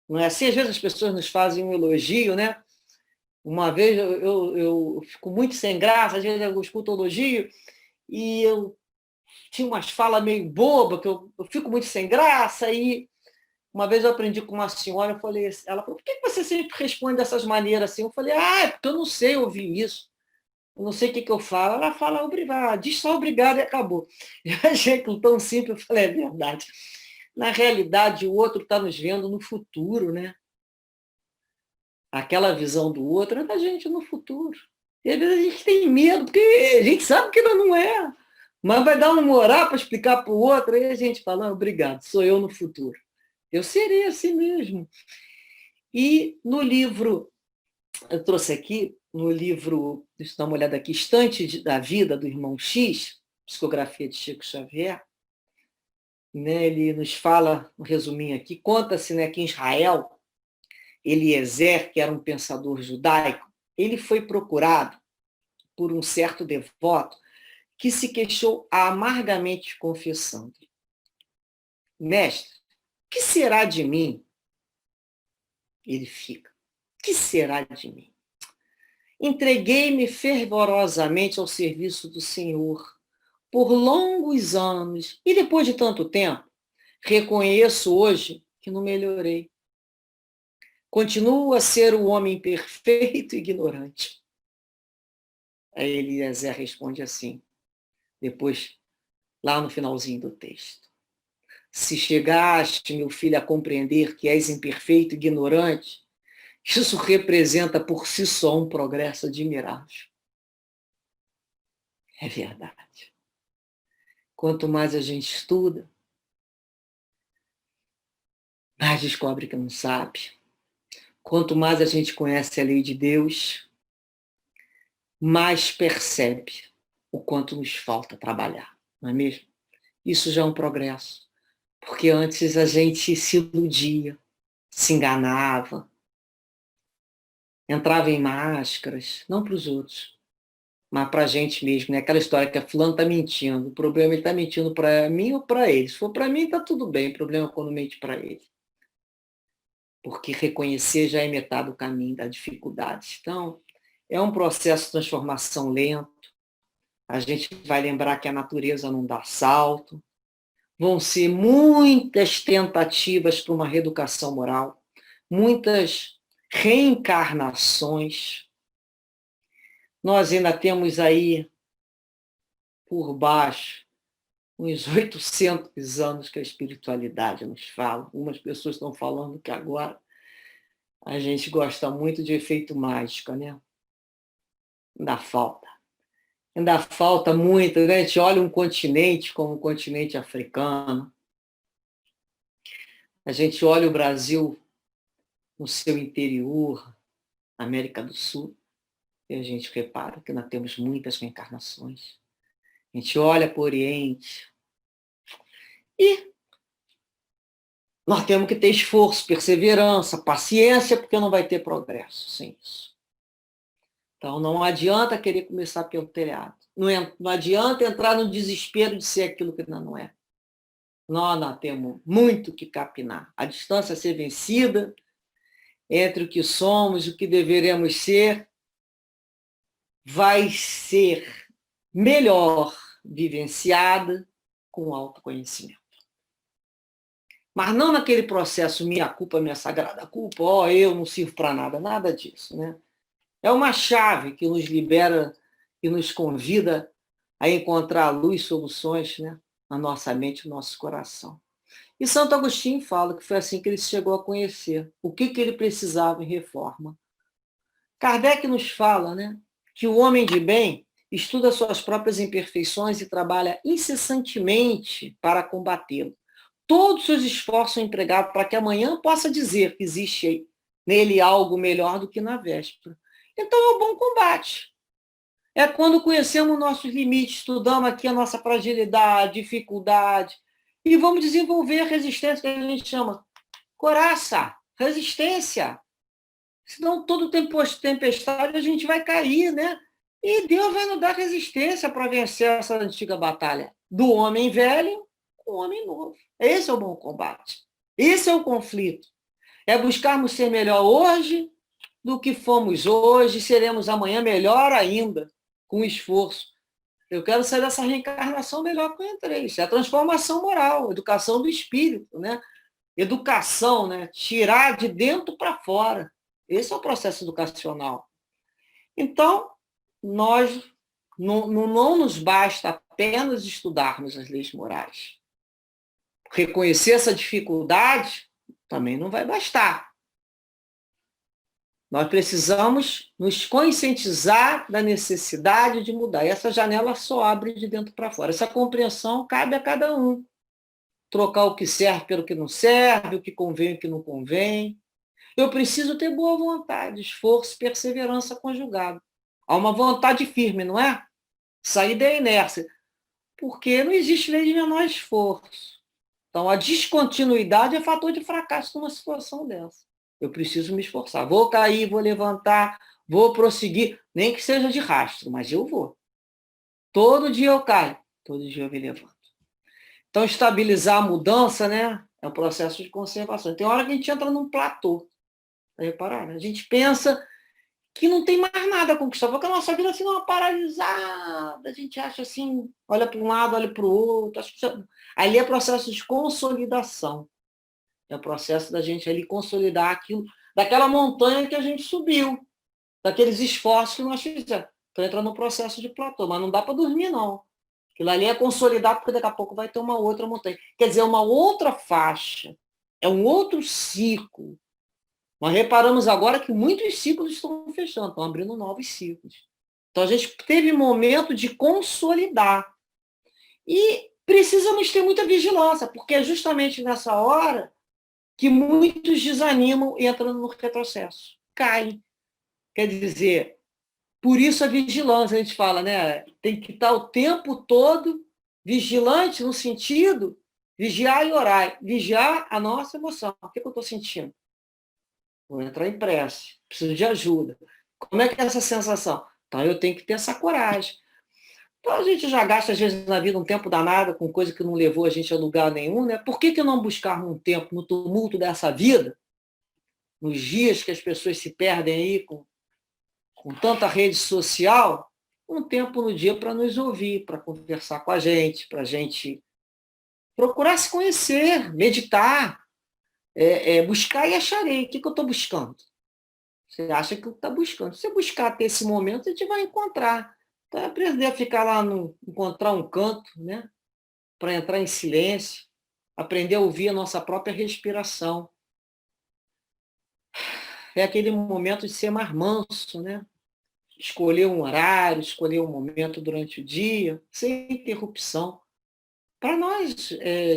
Não é assim? Às vezes as pessoas nos fazem um elogio, né? Uma vez eu fico muito sem graça, às vezes eu escuto elogio e eu tinha umas falas meio bobas, que eu fico muito sem graça, e uma vez eu aprendi com uma senhora, eu falei, ela falou, por que você sempre responde dessas maneiras assim? Eu falei, é porque eu não sei ouvir isso. Eu não sei o que eu falo. Ela fala, obrigado, diz só obrigado e acabou. Eu achei aquilo tão simples, eu falei, é verdade. Na realidade, o outro está nos vendo no futuro, né? Aquela visão do outro é da gente no futuro. E às vezes a gente tem medo, porque a gente sabe que não é. Mas vai dar uma moral para explicar para o outro, aí a gente fala, obrigado, sou eu no futuro. Eu serei assim mesmo. E no livro, eu trouxe aqui, no livro, deixa eu dar uma olhada aqui, Estante da Vida, do Irmão X, psicografia de Chico Xavier, né, ele nos fala, um resuminho aqui, conta-se, né, que em Israel, Eliezer, que era um pensador judaico, ele foi procurado por um certo devoto que se queixou amargamente confessando: mestre, que será de mim? Ele fica: que será de mim? Entreguei-me fervorosamente ao serviço do Senhor por longos anos e depois de tanto tempo, reconheço hoje que não melhorei. Continuo a ser o homem perfeito e ignorante. Aí Eliezer responde assim, depois, lá no finalzinho do texto: se chegaste, meu filho, a compreender que és imperfeito e ignorante, Isso representa por si só um progresso admirável. É verdade. Quanto mais a gente estuda, mais descobre que não sabe. Quanto mais a gente conhece a lei de Deus, mais percebe o quanto nos falta trabalhar, não é mesmo? Isso já é um progresso, porque antes a gente se iludia, se enganava, entrava em máscaras, não para os outros, mas para a gente mesmo, né? Aquela história que a fulano está mentindo, o problema é ele está mentindo para mim ou para ele. Se for para mim, está tudo bem, o problema é quando mente para ele. Porque reconhecer já é metade do caminho da dificuldade. Então, é um processo de transformação lento. A gente vai lembrar que a natureza não dá salto. Vão ser muitas tentativas para uma reeducação moral, muitas reencarnações. Nós ainda temos aí, por baixo, uns 800 anos que a espiritualidade nos fala. Algumas pessoas estão falando que agora a gente gosta muito de efeito mágico, né? Ainda falta. Ainda falta muito, né? A gente olha um continente como o continente africano, a gente olha o Brasil no seu interior, América do Sul, e a gente repara que nós temos muitas reencarnações. A gente olha para o Oriente e nós temos que ter esforço, perseverança, paciência, porque não vai ter progresso sem isso. Então não adianta querer começar pelo telhado. Não adianta entrar no desespero de ser aquilo que não é. Nós temos muito que capinar. A distância a ser vencida entre o que somos e o que deveremos ser vai ser melhor vivenciada com autoconhecimento. Mas não naquele processo minha culpa, minha sagrada culpa, eu não sirvo para nada, nada disso, né? É uma chave que nos libera e nos convida a encontrar luz, soluções, né, na nossa mente e no nosso coração. E Santo Agostinho fala que foi assim que ele chegou a conhecer o que ele precisava em reforma. Kardec nos fala, né, que o homem de bem estuda suas próprias imperfeições e trabalha incessantemente para combatê-lo. Todos os seus esforços são empregados para que amanhã possa dizer que existe nele algo melhor do que na véspera. Então é o bom combate. É quando conhecemos nossos limites, estudamos aqui a nossa fragilidade, dificuldade, e vamos desenvolver a resistência que a gente chama coraça, resistência. Senão todo tempestade a gente vai cair, né? E Deus vai nos dar resistência para vencer essa antiga batalha do homem velho com o homem novo. Esse é o bom combate. Esse é o conflito. É buscarmos ser melhor hoje do que fomos hoje, seremos amanhã melhor ainda, com esforço. Eu quero sair dessa reencarnação melhor que eu entrei. Isso é a transformação moral, educação do espírito, né? Educação, né? Tirar de dentro para fora. Esse é o processo educacional. Então, nós não nos basta apenas estudarmos as leis morais. Reconhecer essa dificuldade também não vai bastar. Nós precisamos nos conscientizar da necessidade de mudar. E essa janela só abre de dentro para fora. Essa compreensão cabe a cada um. Trocar o que serve pelo que não serve, o que convém e o que não convém. Eu preciso ter boa vontade, esforço e perseverança conjugado. Há uma vontade firme, não é? Sair da inércia. Porque não existe lei de menor esforço. Então, a descontinuidade é fator de fracasso numa situação dessa. Eu preciso me esforçar. Vou cair, vou levantar, vou prosseguir, nem que seja de rastro, mas eu vou. Todo dia eu caio, todo dia eu me levanto. Então, estabilizar a mudança, né, é um processo de conservação. Tem hora que a gente entra num platô. Tá reparando? A gente pensa que não tem mais nada a conquistar, porque a nossa vida assim, é uma paralisada. A gente acha assim, olha para um lado, olha para o outro. Ali é processo de consolidação. É o processo da gente ali consolidar aquilo, daquela montanha que a gente subiu, daqueles esforços que nós fizemos. Então entra no processo de platô, mas não dá para dormir, não. Aquilo ali é consolidar, porque daqui a pouco vai ter uma outra montanha. Quer dizer, uma outra faixa. É um outro ciclo Nós reparamos agora que muitos ciclos estão fechando, estão abrindo novos ciclos. Então, a gente teve momento de consolidar. E precisamos ter muita vigilância, porque é justamente nessa hora que muitos desanimam e entram no retrocesso. Caem. Quer dizer, por isso a vigilância, a gente fala, né? Tem que estar o tempo todo vigilante no sentido vigiar e orar. Vigiar a nossa emoção. O que eu estou sentindo? Vou entrar em prece. Preciso de ajuda. Como é que é essa sensação? Então, eu tenho que ter essa coragem. Então, a gente já gasta, às vezes, na vida um tempo danado com coisa que não levou a gente a lugar nenhum, né? Por que não buscar um tempo no tumulto dessa vida, nos dias que as pessoas se perdem aí com tanta rede social, um tempo no dia para nos ouvir, para conversar com a gente, para a gente procurar se conhecer, meditar, buscar e acharei. O que eu estou buscando? Você acha que está buscando. Se você buscar ter esse momento, a gente vai encontrar. Então, é aprender a ficar lá, encontrar um canto, né? Para entrar em silêncio, aprender a ouvir a nossa própria respiração. É aquele momento de ser mais manso, né? Escolher um horário, escolher um momento durante o dia, sem interrupção, para nós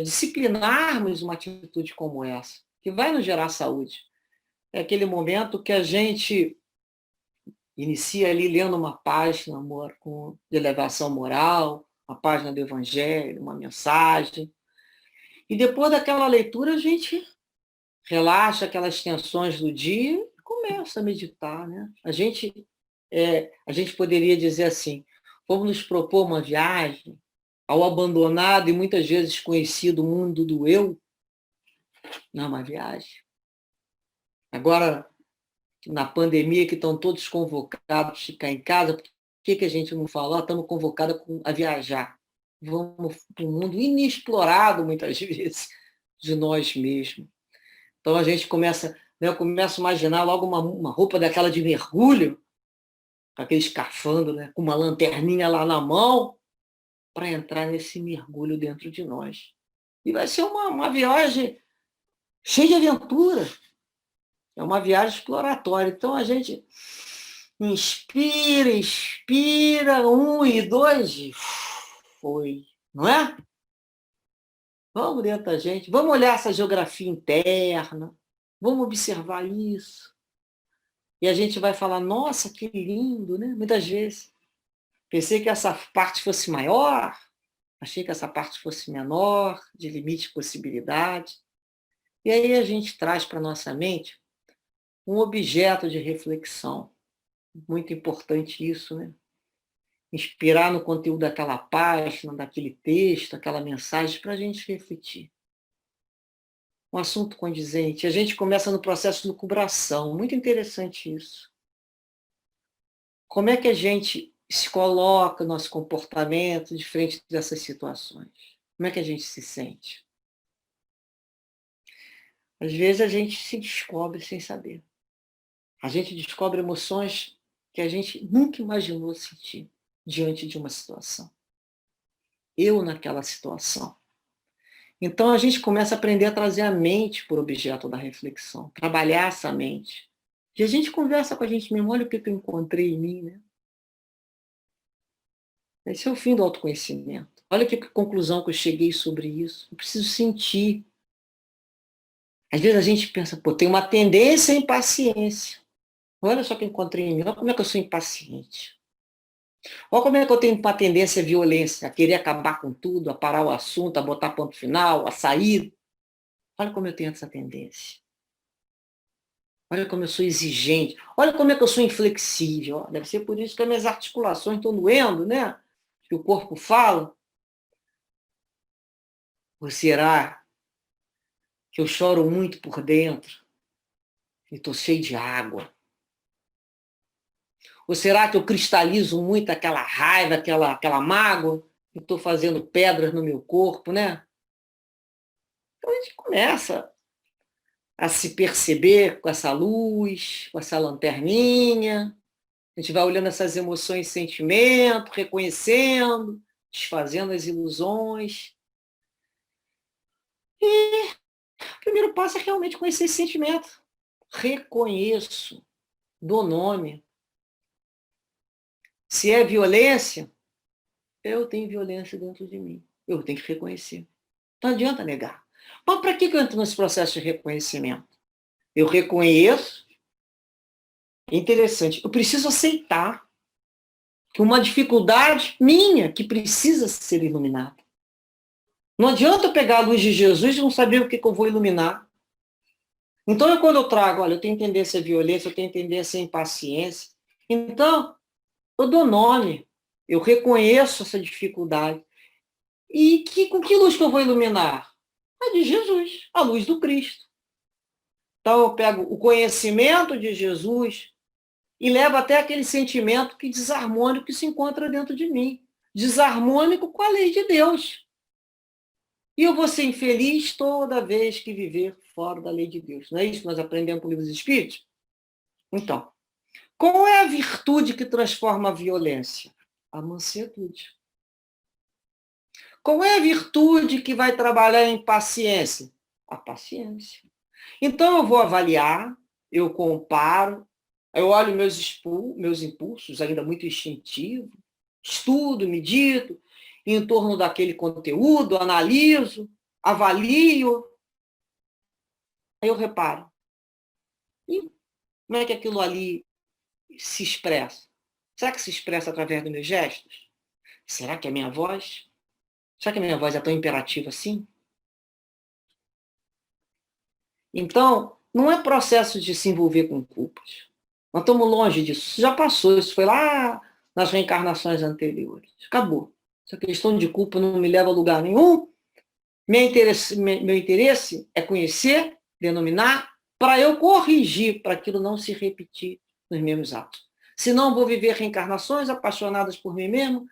disciplinarmos uma atitude como essa, que vai nos gerar saúde. É aquele momento que a gente inicia ali lendo uma página de elevação moral, uma página do Evangelho, uma mensagem. E depois daquela leitura, a gente relaxa aquelas tensões do dia e começa a meditar. Né? A gente poderia dizer assim, vamos nos propor uma viagem ao abandonado e muitas vezes conhecido mundo do eu. Não é uma viagem. Agora, na pandemia, que estão todos convocados a ficar em casa, por que a gente não fala? Estamos convocados a viajar. Vamos para um mundo inexplorado, muitas vezes, de nós mesmos. Então, a gente começa, né, eu começo a imaginar logo uma roupa daquela de mergulho, com aquele escafandro, né, com uma lanterninha lá na mão, para entrar nesse mergulho dentro de nós. E vai ser uma viagem cheia de aventura. É uma viagem exploratória. Então, a gente inspira, expira, 1 e 2, e foi. Não é? Vamos dentro da gente, vamos olhar essa geografia interna, vamos observar isso. E a gente vai falar, nossa, que lindo, né? Muitas vezes. Pensei que essa parte fosse maior, achei que essa parte fosse menor, de limite de possibilidade. E aí a gente traz para a nossa mente um objeto de reflexão. Muito importante isso, né? Inspirar no conteúdo daquela página, daquele texto, aquela mensagem, para a gente refletir. Um assunto condizente. A gente começa no processo de lucubração. Muito interessante isso. Como é que a gente se coloca, nosso comportamento, de frente dessas situações? Como é que a gente se sente? Às vezes a gente se descobre sem saber. A gente descobre emoções que a gente nunca imaginou sentir diante de uma situação. Eu naquela situação. Então a gente começa a aprender a trazer a mente por objeto da reflexão, trabalhar essa mente. E a gente conversa com a gente mesmo, olha o que eu encontrei em mim, né? Esse é o fim do autoconhecimento. Olha que conclusão que eu cheguei sobre isso. Eu preciso sentir. Às vezes a gente pensa, pô, tem uma tendência à impaciência. Olha só que eu encontrei em mim, olha como é que eu sou impaciente. Olha como é que eu tenho uma tendência à violência, a querer acabar com tudo, a parar o assunto, a botar ponto final, a sair. Olha como eu tenho essa tendência. Olha como eu sou exigente. Olha como é que eu sou inflexível. Deve ser por isso que as minhas articulações estão doendo, né? Que o corpo fala. Ou será que eu choro muito por dentro e estou cheio de água? Ou será que eu cristalizo muito aquela raiva, aquela mágoa e estou fazendo pedras no meu corpo, né? Então a gente começa a se perceber com essa luz, com essa lanterninha. A gente vai olhando essas emoções e sentimentos, reconhecendo, desfazendo as ilusões. E o primeiro passo é realmente conhecer esse sentimento. reconheço, dou nome. Se é violência, eu tenho violência dentro de mim. Eu tenho que reconhecer. Não adianta negar. Mas para que eu entro nesse processo de reconhecimento? Eu reconheço. Interessante. Eu preciso aceitar que uma dificuldade minha que precisa ser iluminada. Não adianta eu pegar a luz de Jesus e não saber o que eu vou iluminar. Então, quando eu trago, olha, eu tenho tendência à violência, eu tenho tendência à impaciência. Então, eu dou nome, eu reconheço essa dificuldade. E com que luz que eu vou iluminar? A de Jesus, a luz do Cristo. Então, eu pego o conhecimento de Jesus e levo até aquele sentimento que desarmônico que se encontra dentro de mim. Desarmônico com a lei de Deus. E eu vou ser infeliz toda vez que viver fora da lei de Deus. Não é isso que nós aprendemos com o Livro dos Espíritos? Então, qual é a virtude que transforma a violência? A mansetude. Qual é a virtude que vai trabalhar em paciência? A paciência. Então, eu vou avaliar, eu comparo, eu olho meus impulsos, ainda muito instintivo, estudo, medito, em torno daquele conteúdo, analiso, avalio, aí eu reparo. E como é que aquilo ali se expressa? Será que se expressa através dos meus gestos? Será que é a minha voz? Será que a minha voz é tão imperativa assim? Então, não é processo de se envolver com culpas. Nós estamos longe disso. Isso já passou, isso foi lá nas reencarnações anteriores. Acabou. Essa questão de culpa não me leva a lugar nenhum. Meu interesse é conhecer, denominar, para eu corrigir, para aquilo não se repetir nos mesmos atos. Senão, vou viver reencarnações apaixonadas por mim mesmo,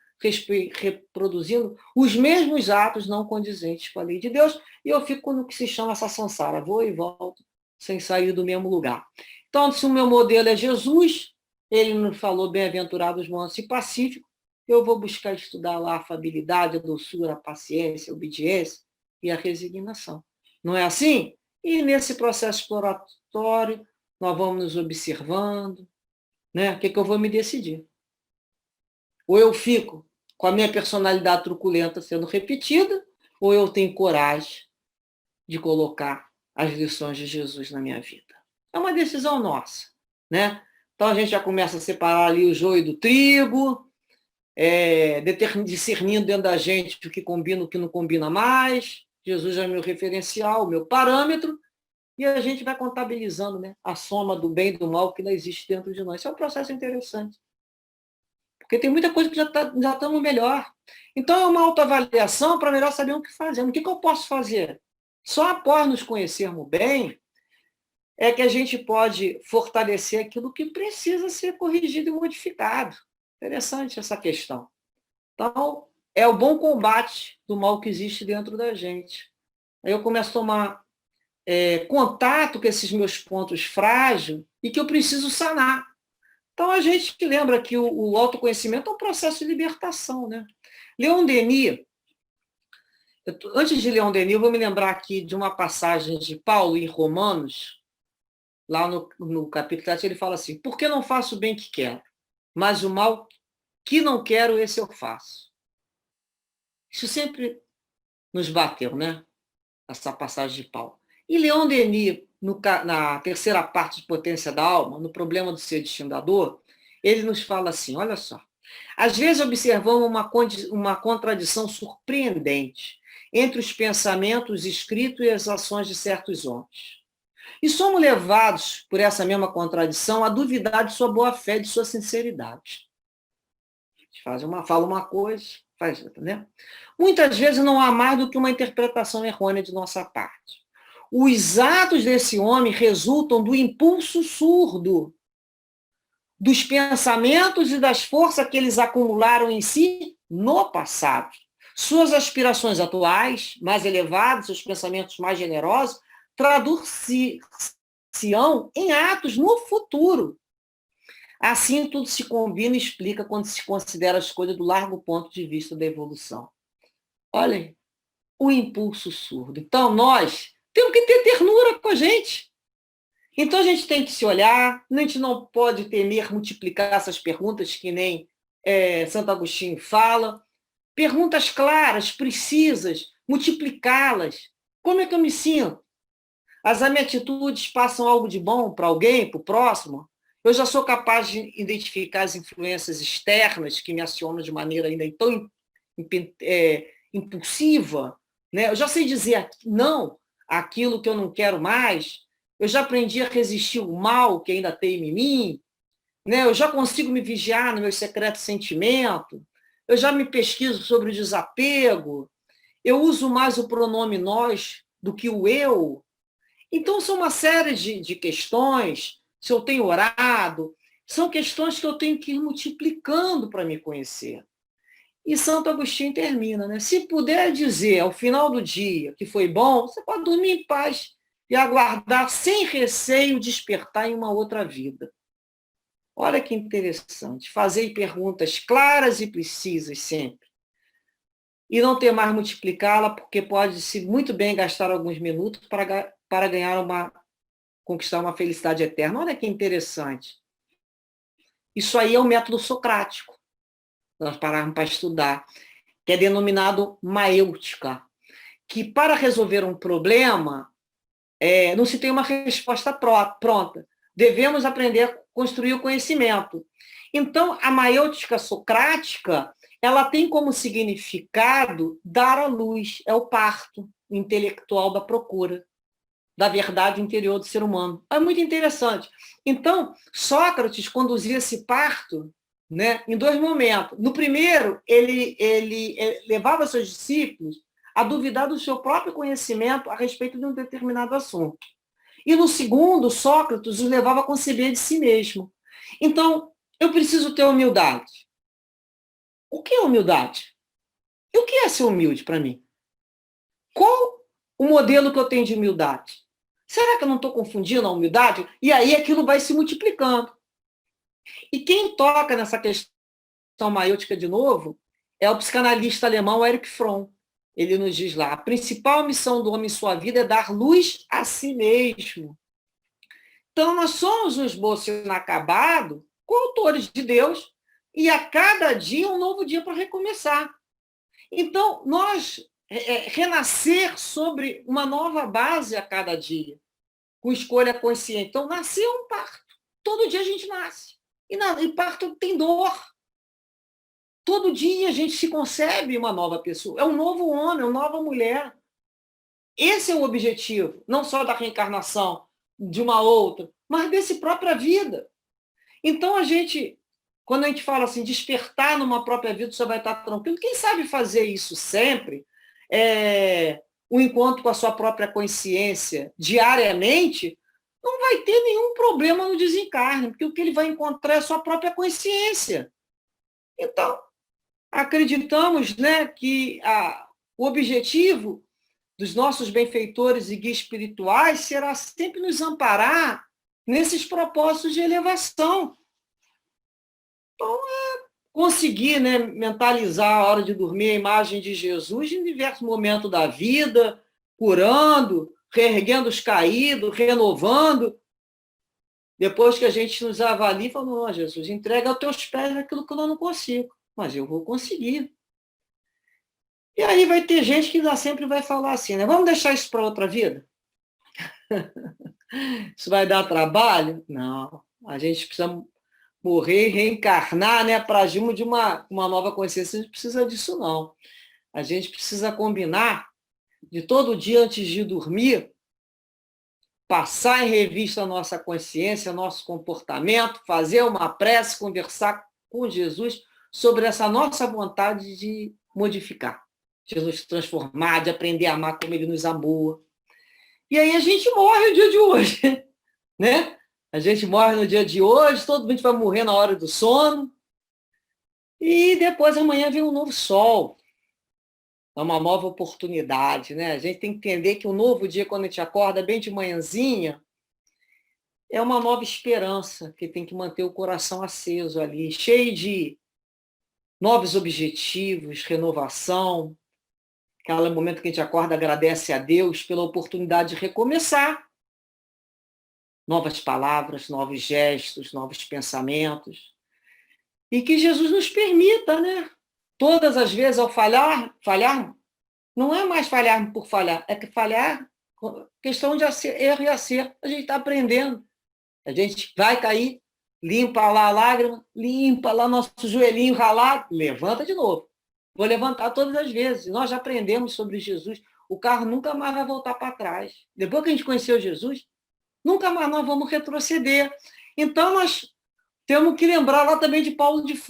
reproduzindo os mesmos atos não condizentes com a lei de Deus, e eu fico no que se chama essa samsara, vou e volto, sem sair do mesmo lugar. Então, se o meu modelo é Jesus, ele nos falou bem-aventurados, mansos e pacíficos, eu vou buscar estudar lá a afabilidade, a doçura, a paciência, a obediência e a resignação. Não é assim? E nesse processo exploratório, nós vamos nos observando, né? O que eu vou me decidir? Ou eu fico com a minha personalidade truculenta sendo repetida, ou eu tenho coragem de colocar as lições de Jesus na minha vida. É uma decisão nossa, né? Então a gente já começa a separar ali o joio do trigo, discernindo dentro da gente o que combina e o que não combina mais. Jesus é meu referencial, meu parâmetro, e a gente vai contabilizando, né, a soma do bem e do mal que não existe dentro de nós. Isso é um processo interessante. Porque tem muita coisa que já estamos melhor. Então, é uma autoavaliação para melhor saber o que fazer. O que eu posso fazer? Só após nos conhecermos bem é que a gente pode fortalecer aquilo que precisa ser corrigido e modificado. Interessante essa questão. Então, é o bom combate do mal que existe dentro da gente. Aí eu começo a tomar contato com esses meus pontos frágeis e que eu preciso sanar. Então, a gente lembra que o autoconhecimento é um processo de libertação, né? Leon Denis, antes de Leon Denis, eu vou me lembrar aqui de uma passagem de Paulo em Romanos, lá no capítulo 7, ele fala assim: por que não faço o bem que quero, mas o mal que não quero, esse eu faço. Isso sempre nos bateu, né? Essa passagem de Paulo. E Leon Denis, na terceira parte de Potência da Alma, no problema do ser destindador, ele nos fala assim, olha só, às vezes observamos uma contradição surpreendente entre os pensamentos escritos e as ações de certos homens. E somos levados por essa mesma contradição a duvidar de sua boa-fé, de sua sinceridade. A gente fala uma coisa, faz outra, né? Muitas vezes não há mais do que uma interpretação errônea de nossa parte. Os atos desse homem resultam do impulso surdo, dos pensamentos e das forças que eles acumularam em si no passado. Suas aspirações atuais, mais elevadas, seus pensamentos mais generosos, traduzir-se-ão em atos no futuro. Assim, tudo se combina e explica quando se considera as coisas do largo ponto de vista da evolução. Olhem, o impulso surdo. Então, nós temos que ter ternura com a gente. Então, a gente tem que se olhar, a gente não pode temer multiplicar essas perguntas que nem Santo Agostinho fala. Perguntas claras, precisas, multiplicá-las. Como é que eu me sinto? As minhas atitudes passam algo de bom para alguém, para o próximo? Eu já sou capaz de identificar as influências externas que me acionam de maneira ainda tão impulsiva, né? Eu já sei dizer não àquilo que eu não quero mais. Eu já aprendi a resistir o mal que ainda tem em mim, né? Eu já consigo me vigiar no meu secreto sentimento. Eu já me pesquiso sobre o desapego. Eu uso mais o pronome nós do que o eu. Então, são uma série de questões. Se eu tenho orado, são questões que eu tenho que ir multiplicando para me conhecer. E Santo Agostinho termina, né? Se puder dizer ao final do dia que foi bom, você pode dormir em paz e aguardar sem receio despertar em uma outra vida. Olha que interessante. Fazer perguntas claras e precisas sempre. E não ter mais multiplicá-la, porque pode-se muito bem gastar alguns minutos para conquistar uma felicidade eterna. Olha que interessante. Isso aí é o método socrático. Nós pararmos para estudar, que é denominado maêutica, que para resolver um problema, não se tem uma resposta pronta. Devemos aprender a construir o conhecimento. Então, a maêutica socrática, ela tem como significado dar à luz, é o parto intelectual da procura da verdade interior do ser humano. É muito interessante. Então, Sócrates conduzia esse parto, né, em dois momentos. No primeiro, ele levava seus discípulos a duvidar do seu próprio conhecimento a respeito de um determinado assunto. E no segundo, Sócrates os levava a conceber de si mesmo. Então, eu preciso ter humildade. O que é humildade? E o que é ser humilde para mim? Qual o modelo que eu tenho de humildade? Será que eu não estou confundindo a humildade? E aí aquilo vai se multiplicando. E quem toca nessa questão maêutica de novo é o psicanalista alemão Erich Fromm. Ele nos diz lá, a principal missão do homem em sua vida é dar luz a si mesmo. Então, nós somos um esboço inacabado, coautores de Deus, e a cada dia um novo dia para recomeçar. Então, nós renascer sobre uma nova base a cada dia, com escolha consciente. Então, nascer é um parto. Todo dia a gente nasce. E parto tem dor. Todo dia a gente se concebe uma nova pessoa. É um novo homem, uma nova mulher. Esse é o objetivo, não só da reencarnação de uma outra, mas desse própria vida. Então, quando a gente fala assim, despertar numa própria vida, você vai estar tranquilo. Quem sabe fazer isso sempre, o encontro com a sua própria consciência diariamente, não vai ter nenhum problema no desencarne, porque o que ele vai encontrar é a sua própria consciência. Então, acreditamos, né, que o objetivo dos nossos benfeitores e guias espirituais será sempre nos amparar nesses propósitos de elevação. Então, conseguir, né, mentalizar a hora de dormir a imagem de Jesus em diversos momentos da vida, curando, reerguendo os caídos, renovando. Depois que a gente nos avalia, fala, não, Jesus, entrega aos teus pés aquilo que eu não consigo, mas eu vou conseguir. E aí vai ter gente que ainda sempre vai falar assim, né? Vamos deixar isso para outra vida? Isso vai dar trabalho? Não. A gente precisa morrer e reencarnar, né? Para agir de uma nova consciência, a gente precisa disso, não. A gente precisa combinar de todo dia, antes de dormir, passar em revista a nossa consciência, nosso comportamento, fazer uma prece, conversar com Jesus sobre essa nossa vontade de modificar, de nos transformar, de aprender a amar como ele nos amou. E aí a gente morre no dia de hoje, né? A gente morre no dia de hoje, todo mundo vai morrer na hora do sono, e depois amanhã vem um novo sol. É uma nova oportunidade, né? A gente tem que entender que um novo dia, quando a gente acorda bem de manhãzinha, é uma nova esperança, que tem que manter o coração aceso ali, cheio de novos objetivos, renovação. Aquele momento que a gente acorda, agradece a Deus pela oportunidade de recomeçar. novas palavras, novos gestos, novos pensamentos. E que Jesus nos permita, né? Todas as vezes ao falhar, não é mais falhar por falhar, é que falhar, questão de erro e acerto, a gente está aprendendo. A gente vai cair, limpa lá a lágrima, limpa lá nosso joelhinho ralado, levanta de novo. Vou levantar todas as vezes. Nós já aprendemos sobre Jesus. O carro nunca mais vai voltar para trás. Depois que a gente conheceu Jesus, nunca mais nós vamos retroceder. Então, nós temos que lembrar lá também de Paulo de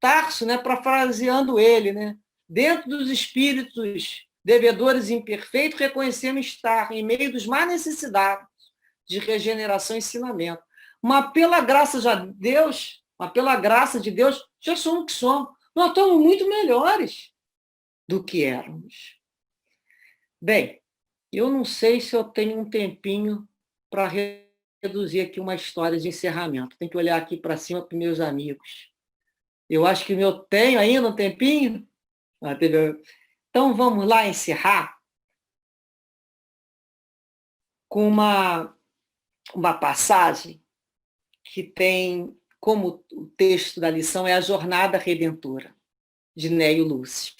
Tarso, né, parafraseando ele, né? Dentro dos espíritos devedores imperfeitos, reconhecemos estar em meio dos mais necessitados de regeneração e ensinamento. Mas pela graça de Deus, já somos o que somos. Nós estamos muito melhores do que éramos. Bem, eu não sei se eu tenho um tempinho para reduzir aqui uma história de encerramento. Tem que olhar aqui para cima para meus amigos. Eu acho que eu tenho ainda um tempinho. Então, vamos lá encerrar com uma passagem que tem como o texto da lição é a Jornada Redentora, de Néio Lúcio.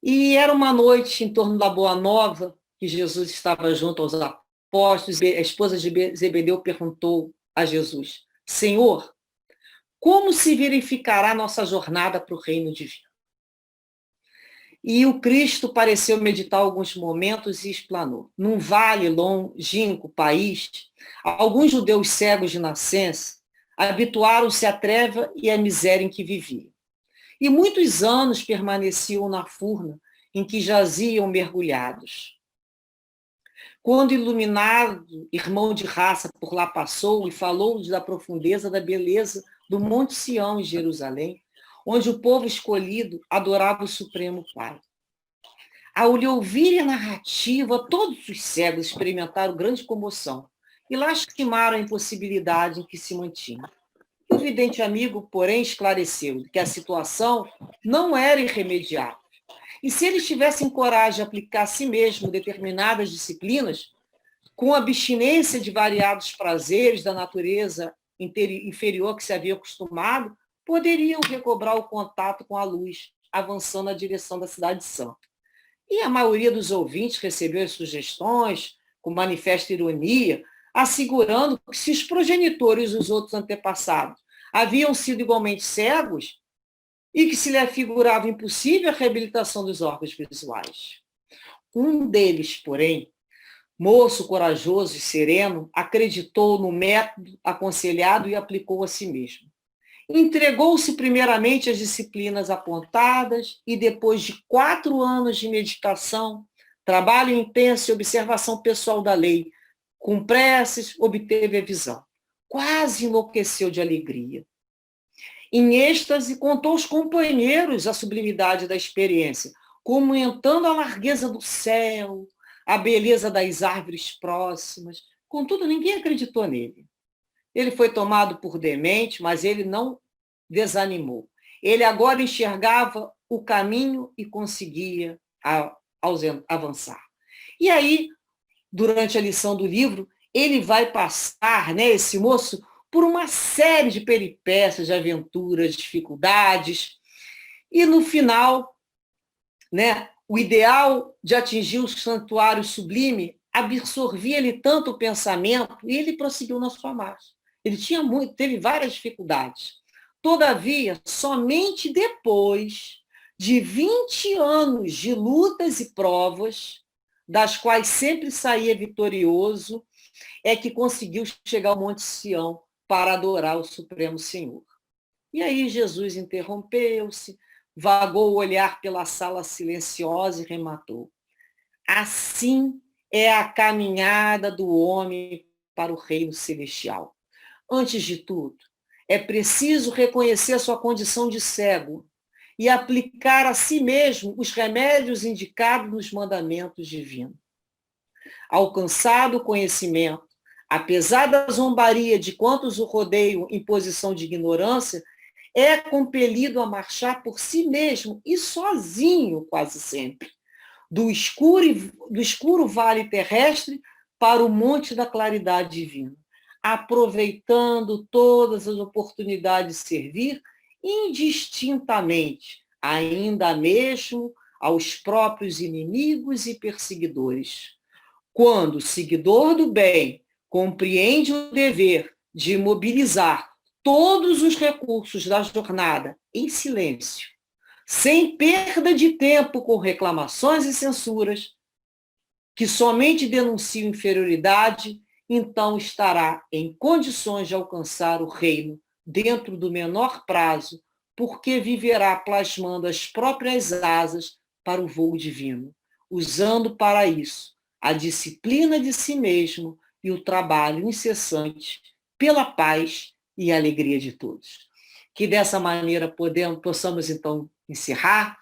E era uma noite em torno da Boa Nova, que Jesus estava junto aos apóstolos, a esposa de Zebedeu perguntou a Jesus: Senhor, como se verificará nossa jornada para o reino divino? E o Cristo pareceu meditar alguns momentos e explanou. Num vale longínquo país, alguns judeus cegos de nascença habituaram-se à treva e à miséria em que viviam. E muitos anos permaneciam na furna em que jaziam mergulhados. Quando iluminado, irmão de raça por lá passou e falou-lhes da profundeza da beleza do Monte Sião em Jerusalém, onde o povo escolhido adorava o Supremo Pai. Ao lhe ouvirem a narrativa, todos os cegos experimentaram grande comoção e lastimaram a impossibilidade em que se mantinham. O vidente amigo, porém, esclareceu que a situação não era irremediável. E se eles tivessem coragem de aplicar a si mesmo determinadas disciplinas, com abstinência de variados prazeres da natureza inferior que se havia acostumado, poderiam recobrar o contato com a luz, avançando na direção da Cidade Santa. E a maioria dos ouvintes recebeu as sugestões com manifesta ironia, assegurando que se os progenitores e os outros antepassados haviam sido igualmente cegos e que se lhe afigurava impossível a reabilitação dos órgãos visuais. Um deles, porém, moço corajoso e sereno, acreditou no método aconselhado e aplicou a si mesmo. Entregou-se primeiramente às disciplinas apontadas e, depois de 4 anos de meditação, trabalho intenso e observação pessoal da lei, com preces, obteve a visão. Quase enlouqueceu de alegria. Em êxtase, contou aos companheiros a sublimidade da experiência, comentando a largueza do céu, a beleza das árvores próximas. Contudo, ninguém acreditou nele. Ele foi tomado por demente, mas ele não desanimou. Ele agora enxergava o caminho e conseguia avançar. E aí, durante a lição do livro, ele vai passar, né, esse moço, por uma série de peripécias, de aventuras, dificuldades, e no final, né, o ideal de atingir o santuário sublime absorvia-lhe tanto o pensamento e ele prosseguiu na sua marcha. Ele teve várias dificuldades. Todavia, somente depois de 20 anos de lutas e provas, das quais sempre saía vitorioso, é que conseguiu chegar ao Monte Sião para adorar o Supremo Senhor. E aí Jesus interrompeu-se, vagou o olhar pela sala silenciosa e rematou: assim é a caminhada do homem para o reino celestial. Antes de tudo, é preciso reconhecer a sua condição de cego e aplicar a si mesmo os remédios indicados nos mandamentos divinos. Alcançado o conhecimento, apesar da zombaria de quantos o rodeiam em posição de ignorância, é compelido a marchar por si mesmo e sozinho, quase sempre, do escuro vale terrestre para o monte da claridade divina, aproveitando todas as oportunidades de servir indistintamente, ainda mesmo aos próprios inimigos e perseguidores. Quando o seguidor do bem compreende o dever de mobilizar todos os recursos da jornada em silêncio, sem perda de tempo com reclamações e censuras, que somente denunciam inferioridade, então estará em condições de alcançar o reino dentro do menor prazo, porque viverá plasmando as próprias asas para o voo divino, usando para isso a disciplina de si mesmo e o trabalho incessante pela paz e alegria de todos. Que dessa maneira possamos, então, encerrar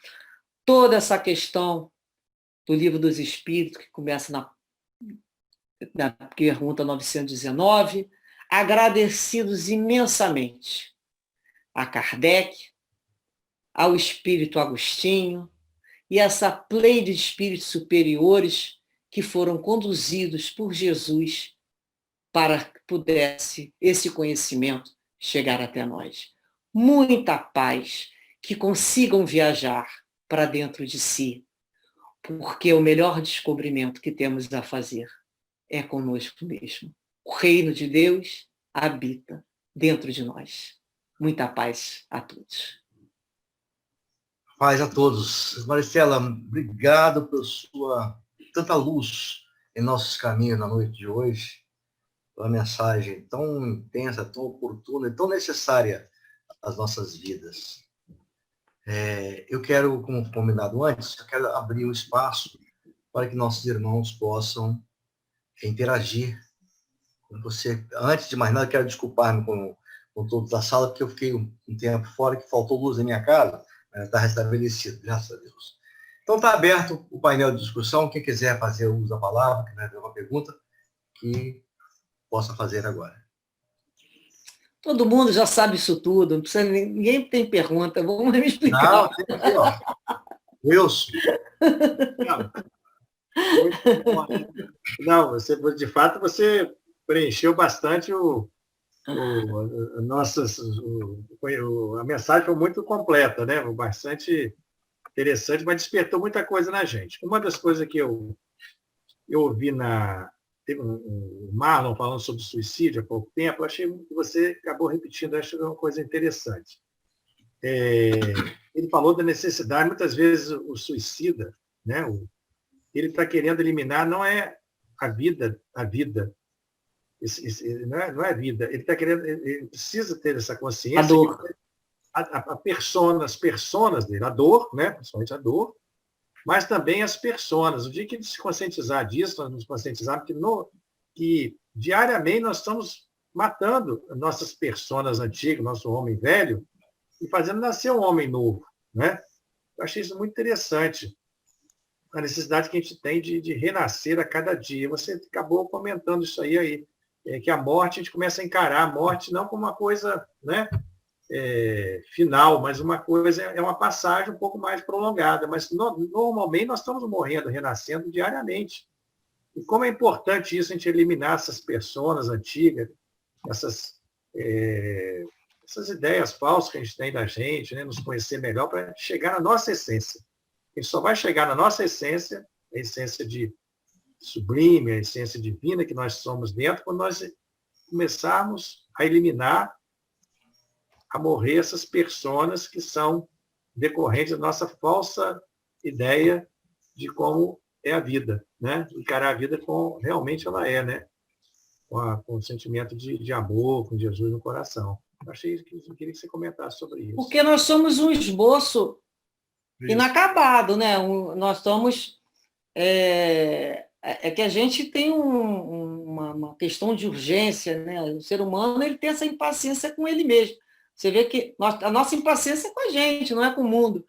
toda essa questão do Livro dos Espíritos, que começa na pergunta 919, agradecidos imensamente a Kardec, ao Espírito Agostinho e essa pleide de espíritos superiores que foram conduzidos por Jesus para que pudesse esse conhecimento chegar até nós. Muita paz, que consigam viajar para dentro de si, porque o melhor descobrimento que temos a fazer é conosco mesmo. O reino de Deus habita dentro de nós. Muita paz a todos. Paz a todos. Maricela, obrigado por sua tanta luz em nossos caminhos na noite de hoje, pela mensagem tão intensa, tão oportuna e tão necessária às nossas vidas. Eu quero, como combinado antes, eu quero abrir um espaço para que nossos irmãos possam interagir com você. Antes de mais nada, quero desculpar-me com todos da sala, porque eu fiquei um tempo fora, que faltou luz na minha casa, mas está restabelecido, graças a Deus. Então está aberto o painel de discussão. Quem quiser fazer uso da palavra, que vai ter uma pergunta, que possa fazer agora. Todo mundo já sabe isso tudo, não precisa, ninguém tem pergunta, vamos me explicar. Não, tem aqui, ó. Wilson. Não, você, de fato, você preencheu bastante a mensagem foi muito completa, né? Bastante interessante, mas despertou muita coisa na gente. Uma das coisas que eu ouvi teve um Marlon falando sobre suicídio há pouco tempo, eu achei que você acabou repetindo, acho que é uma coisa interessante. Ele falou da necessidade, muitas vezes o suicida, né? Ele está querendo eliminar, não é a vida, não é a vida, ele está querendo, ele precisa ter essa consciência. A dor. As personas dele, a dor, né? Principalmente a dor, mas também as personas. O dia que ele se conscientizar disso, nós nos conscientizarmos que diariamente nós estamos matando nossas personas antigas, nosso homem velho, e fazendo nascer um homem novo, né? Eu achei isso muito interessante, a necessidade que a gente tem de renascer a cada dia. Você acabou comentando isso aí, que a morte, a gente começa a encarar a morte não como uma coisa, né, final, mas uma coisa, é uma passagem um pouco mais prolongada, mas normalmente nós estamos morrendo, renascendo diariamente. E como é importante isso, a gente eliminar essas personas antigas, essas ideias falsas que a gente tem da gente, né, nos conhecer melhor para chegar na nossa essência. A gente só vai chegar na nossa essência, a essência de sublime, a essência divina que nós somos dentro, quando nós começarmos a eliminar, a morrer essas personas que são decorrentes da nossa falsa ideia de como é a vida, né? Encarar a vida como realmente ela é, né? Com o sentimento de amor, com Jesus no coração. Eu queria que você comentasse sobre isso. Porque nós somos um esboço inacabado, né? Nós somos... que a gente tem uma questão de urgência, né? O ser humano ele tem essa impaciência com ele mesmo. Você vê que a nossa impaciência é com a gente, não é com o mundo.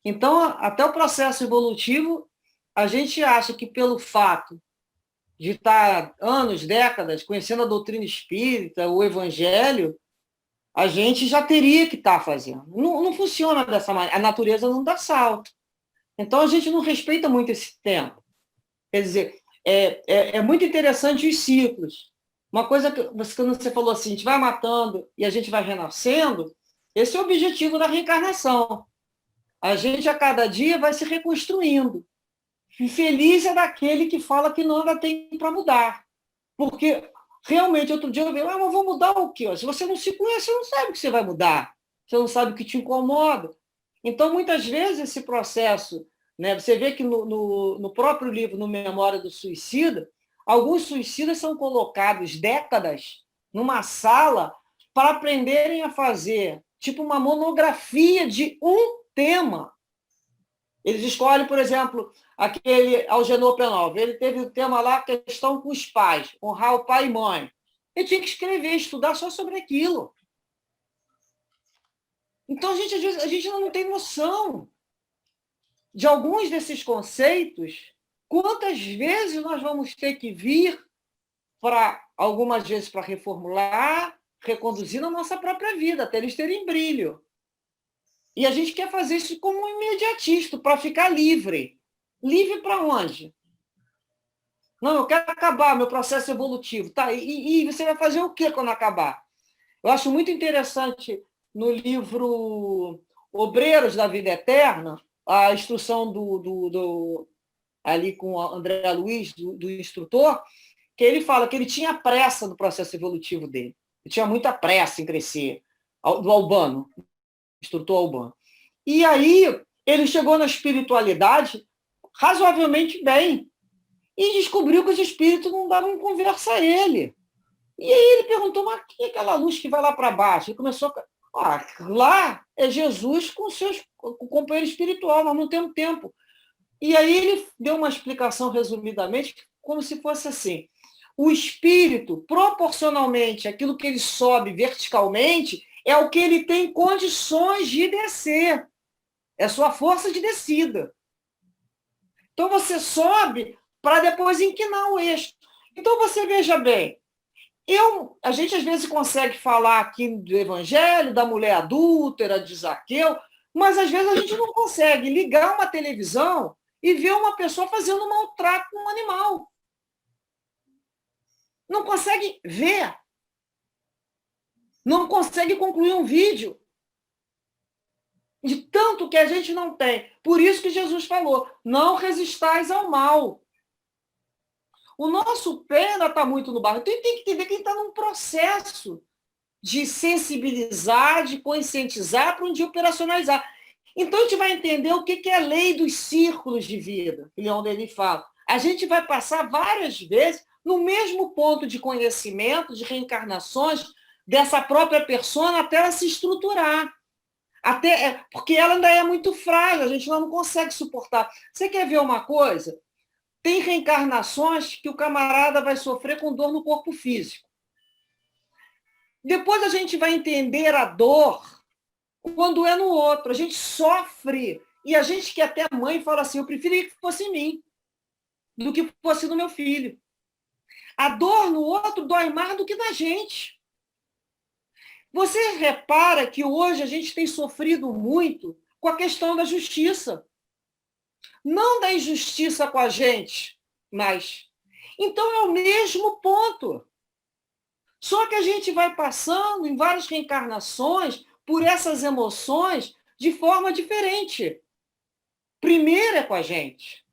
Então, até o processo evolutivo, a gente acha que pelo fato de estar anos, décadas, conhecendo a doutrina espírita, o evangelho, a gente já teria que estar fazendo. Não funciona dessa maneira. A natureza não dá salto. Então, a gente não respeita muito esse tempo. Quer dizer, É muito interessante os ciclos. Uma coisa que você falou assim, a gente vai matando e a gente vai renascendo, esse é o objetivo da reencarnação. A gente, a cada dia, vai se reconstruindo. E feliz é daquele que fala que nada tem para mudar. Porque, realmente, outro dia eu vi, mas vou mudar o quê? Se você não se conhece, você não sabe o que você vai mudar. Você não sabe o que te incomoda. Então, muitas vezes, esse processo, né, você vê que no próprio livro, no Memória do Suicida, alguns suicidas são colocados décadas numa sala para aprenderem a fazer tipo uma monografia de um tema. Eles escolhem, por exemplo, aquele Algenor Penalva. Ele teve o tema lá, questão com os pais, honrar o pai e mãe. Ele tinha que escrever, estudar só sobre aquilo. Então, às vezes, a gente não tem noção de alguns desses conceitos. Quantas vezes nós vamos ter que vir para, algumas vezes, para reformular, reconduzir na nossa própria vida, até eles terem brilho. E a gente quer fazer isso como um imediatista, para ficar livre. Livre para onde? Não, eu quero acabar meu processo evolutivo. Tá, e você vai fazer o quê quando acabar? Eu acho muito interessante no livro Obreiros da Vida Eterna, a instrução ali com o André Luiz, do instrutor, que ele fala que ele tinha pressa no processo evolutivo dele. Ele tinha muita pressa em crescer, do Albano, instrutor Albano. E aí ele chegou na espiritualidade razoavelmente bem e descobriu que os espíritos não davam conversa a ele. E aí ele perguntou, mas que é aquela luz que vai lá para baixo? Ele começou lá é Jesus com o companheiro espiritual, nós não temos tempo. E aí ele deu uma explicação resumidamente, como se fosse assim: o espírito, proporcionalmente àquilo que ele sobe verticalmente, é o que ele tem condições de descer. É a sua força de descida. Então você sobe para depois inquinar o eixo. Então você veja bem, a gente às vezes consegue falar aqui do Evangelho, da mulher adúltera, de Zaqueu, mas às vezes a gente não consegue ligar uma televisão e ver uma pessoa fazendo um maltrato com um animal. Não consegue ver. Não consegue concluir um vídeo. De tanto que a gente não tem. Por isso que Jesus falou, não resistais ao mal. O nosso pé ainda está muito no barro. Então, tem que entender que ele está num processo de sensibilizar, de conscientizar, para um dia operacionalizar. Então, a gente vai entender o que é a lei dos círculos de vida, que Leon Denis fala. A gente vai passar várias vezes no mesmo ponto de conhecimento, de reencarnações, dessa própria persona, até ela se estruturar. Porque ela ainda é muito frágil, a gente não consegue suportar. Você quer ver uma coisa? Tem reencarnações que o camarada vai sofrer com dor no corpo físico. Depois a gente vai entender a dor quando é no outro. A gente sofre. E a gente que é até mãe fala assim, eu preferia que fosse em mim do que fosse no meu filho. A dor no outro dói mais do que na gente. Você repara que hoje a gente tem sofrido muito com a questão da justiça. Não da injustiça com a gente, mas... Então é o mesmo ponto. Só que a gente vai passando em várias reencarnações por essas emoções de forma diferente. Primeiro é com a gente,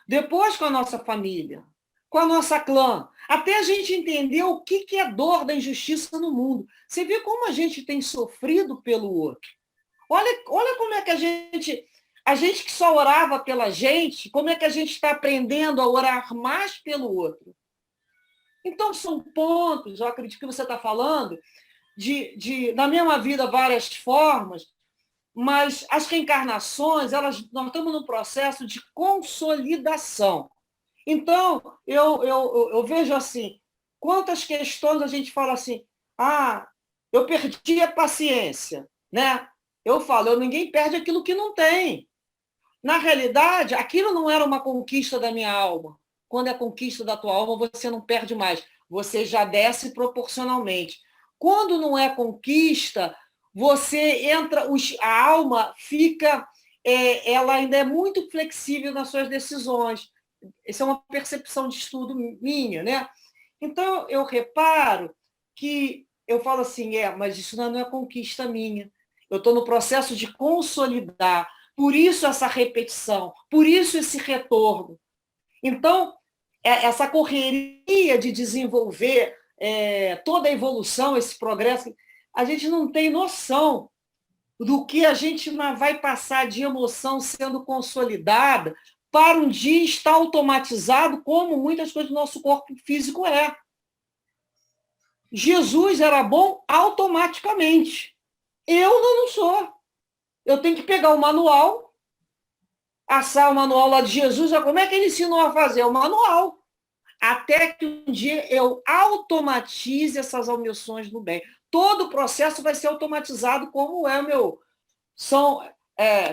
depois com a nossa família, com a nossa clã, até a gente entender o que é dor da injustiça no mundo. Você vê como a gente tem sofrido pelo outro. Olha como é que a gente que só orava pela gente, como é que a gente está aprendendo a orar mais pelo outro? Então, são pontos, eu acredito que você está falando, na mesma vida, várias formas, mas as reencarnações, nós estamos num processo de consolidação. Então, eu vejo assim, quantas questões a gente fala assim, eu perdi a paciência, né? Eu falo, ninguém perde aquilo que não tem. Na realidade, aquilo não era uma conquista da minha alma. Quando é conquista da tua alma, você não perde mais. Você já desce proporcionalmente. Quando não é conquista, você entra, a alma fica, ela ainda é muito flexível nas suas decisões. Essa é uma percepção de estudo minha, né? Então, eu reparo que eu falo assim, mas isso não é conquista minha. Eu estou no processo de consolidar. Por isso essa repetição, por isso esse retorno. Então, essa correria de desenvolver toda a evolução, esse progresso, a gente não tem noção do que a gente vai passar de emoção sendo consolidada para um dia estar automatizado, como muitas coisas do nosso corpo físico é. Jesus era bom automaticamente. Eu não sou. Eu tenho que pegar o manual, assar o manual lá de Jesus, como é que ele ensinou a fazer? O manual. Até que um dia eu automatize essas omissões do bem. Todo o processo vai ser automatizado, como é o meu.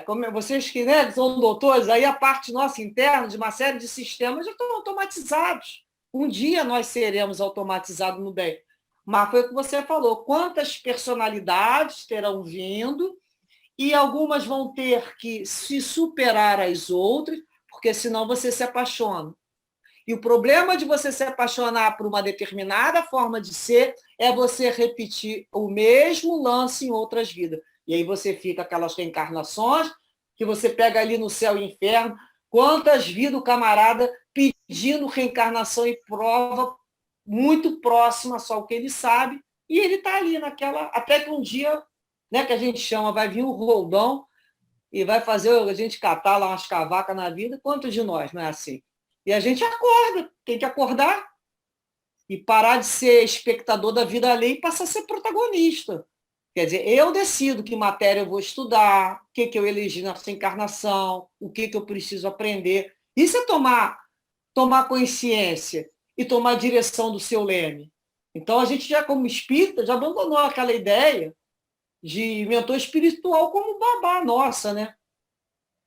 Como vocês que, né, são doutores, aí a parte nossa interna de uma série de sistemas já estão automatizados. Um dia nós seremos automatizados no bem. Mas foi o que você falou, quantas personalidades terão vindo e algumas vão ter que se superar às outras, porque senão você se apaixona. E o problema de você se apaixonar por uma determinada forma de ser é você repetir o mesmo lance em outras vidas. E aí você fica aquelas reencarnações que você pega ali no céu e inferno, quantas vidas o camarada pedindo reencarnação e prova muito próxima só o que ele sabe, e ele está ali naquela, até que um dia, né, que a gente chama, vai vir um roldão e vai fazer a gente catar lá umas cavacas na vida. Quantos de nós não é assim? E a gente acorda, tem que acordar e parar de ser espectador da vida alheia e passar a ser protagonista. Quer dizer, eu decido que matéria eu vou estudar, o que eu elegi nessa encarnação, o que eu preciso aprender. Isso é tomar consciência e tomar a direção do seu leme. Então, a gente já, como espírita, já abandonou aquela ideia de mentor espiritual como babá nossa, né?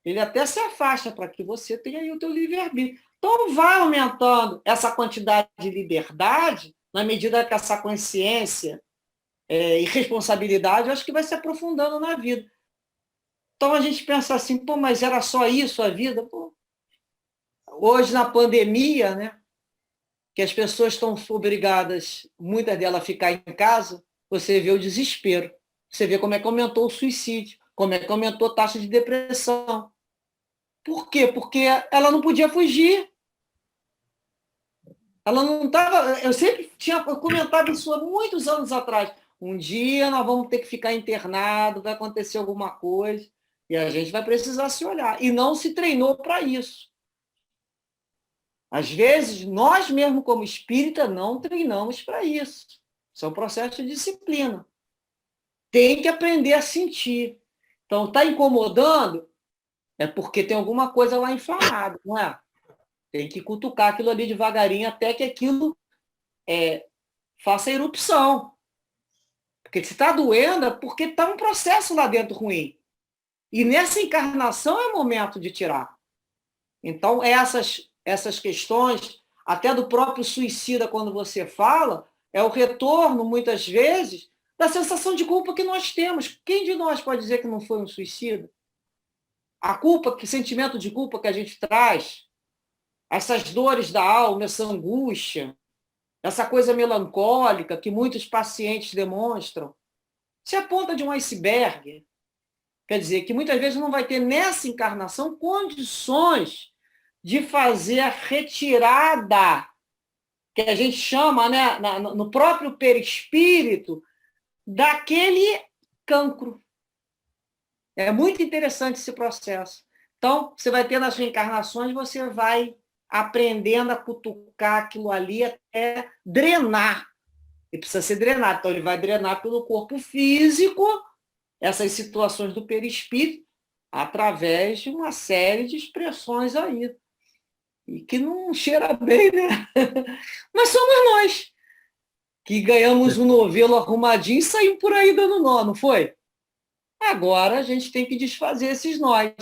Ele até se afasta para que você tenha aí o teu livre-arbítrio. Então, vai aumentando essa quantidade de liberdade na medida que essa consciência e responsabilidade, eu acho que vai se aprofundando na vida. Então, a gente pensa assim, mas era só isso a vida? Pô, hoje, na pandemia, né, que as pessoas estão obrigadas, muitas delas, a ficar em casa, você vê o desespero. Você vê como é que aumentou o suicídio, como é que aumentou a taxa de depressão. Por quê? Porque ela não podia fugir. Ela não estava. Eu sempre tinha comentado isso há muitos anos atrás. Um dia nós vamos ter que ficar internado, vai acontecer alguma coisa, e a gente vai precisar se olhar. E não se treinou para isso. Às vezes, nós mesmos, como espírita, não treinamos para isso. Isso é um processo de disciplina. Tem que aprender a sentir. Então, está incomodando? É porque tem alguma coisa lá inflamada, não é? Tem que cutucar aquilo ali devagarinho até que aquilo faça erupção. Porque se está doendo é porque está um processo lá dentro ruim. E nessa encarnação é o momento de tirar. Então, essas questões, até do próprio suicida, quando você fala, é o retorno, muitas vezes, da sensação de culpa que nós temos. Quem de nós pode dizer que não foi um suicida? A culpa, que sentimento de culpa que a gente traz, essas dores da alma, essa angústia, essa coisa melancólica que muitos pacientes demonstram, se é a ponta de um iceberg. Quer dizer, que muitas vezes não vai ter nessa encarnação condições de fazer a retirada, que a gente chama, né, no próprio perispírito, daquele cancro. É muito interessante esse processo. Então, você vai ter nas reencarnações, você vai aprendendo a cutucar aquilo ali até drenar. E precisa ser drenado. Então, ele vai drenar pelo corpo físico essas situações do perispírito através de uma série de expressões aí. E que não cheira bem, né? Mas somos nós que ganhamos um novelo arrumadinho e saímos por aí dando nó, não foi? Agora a gente tem que desfazer esses nós.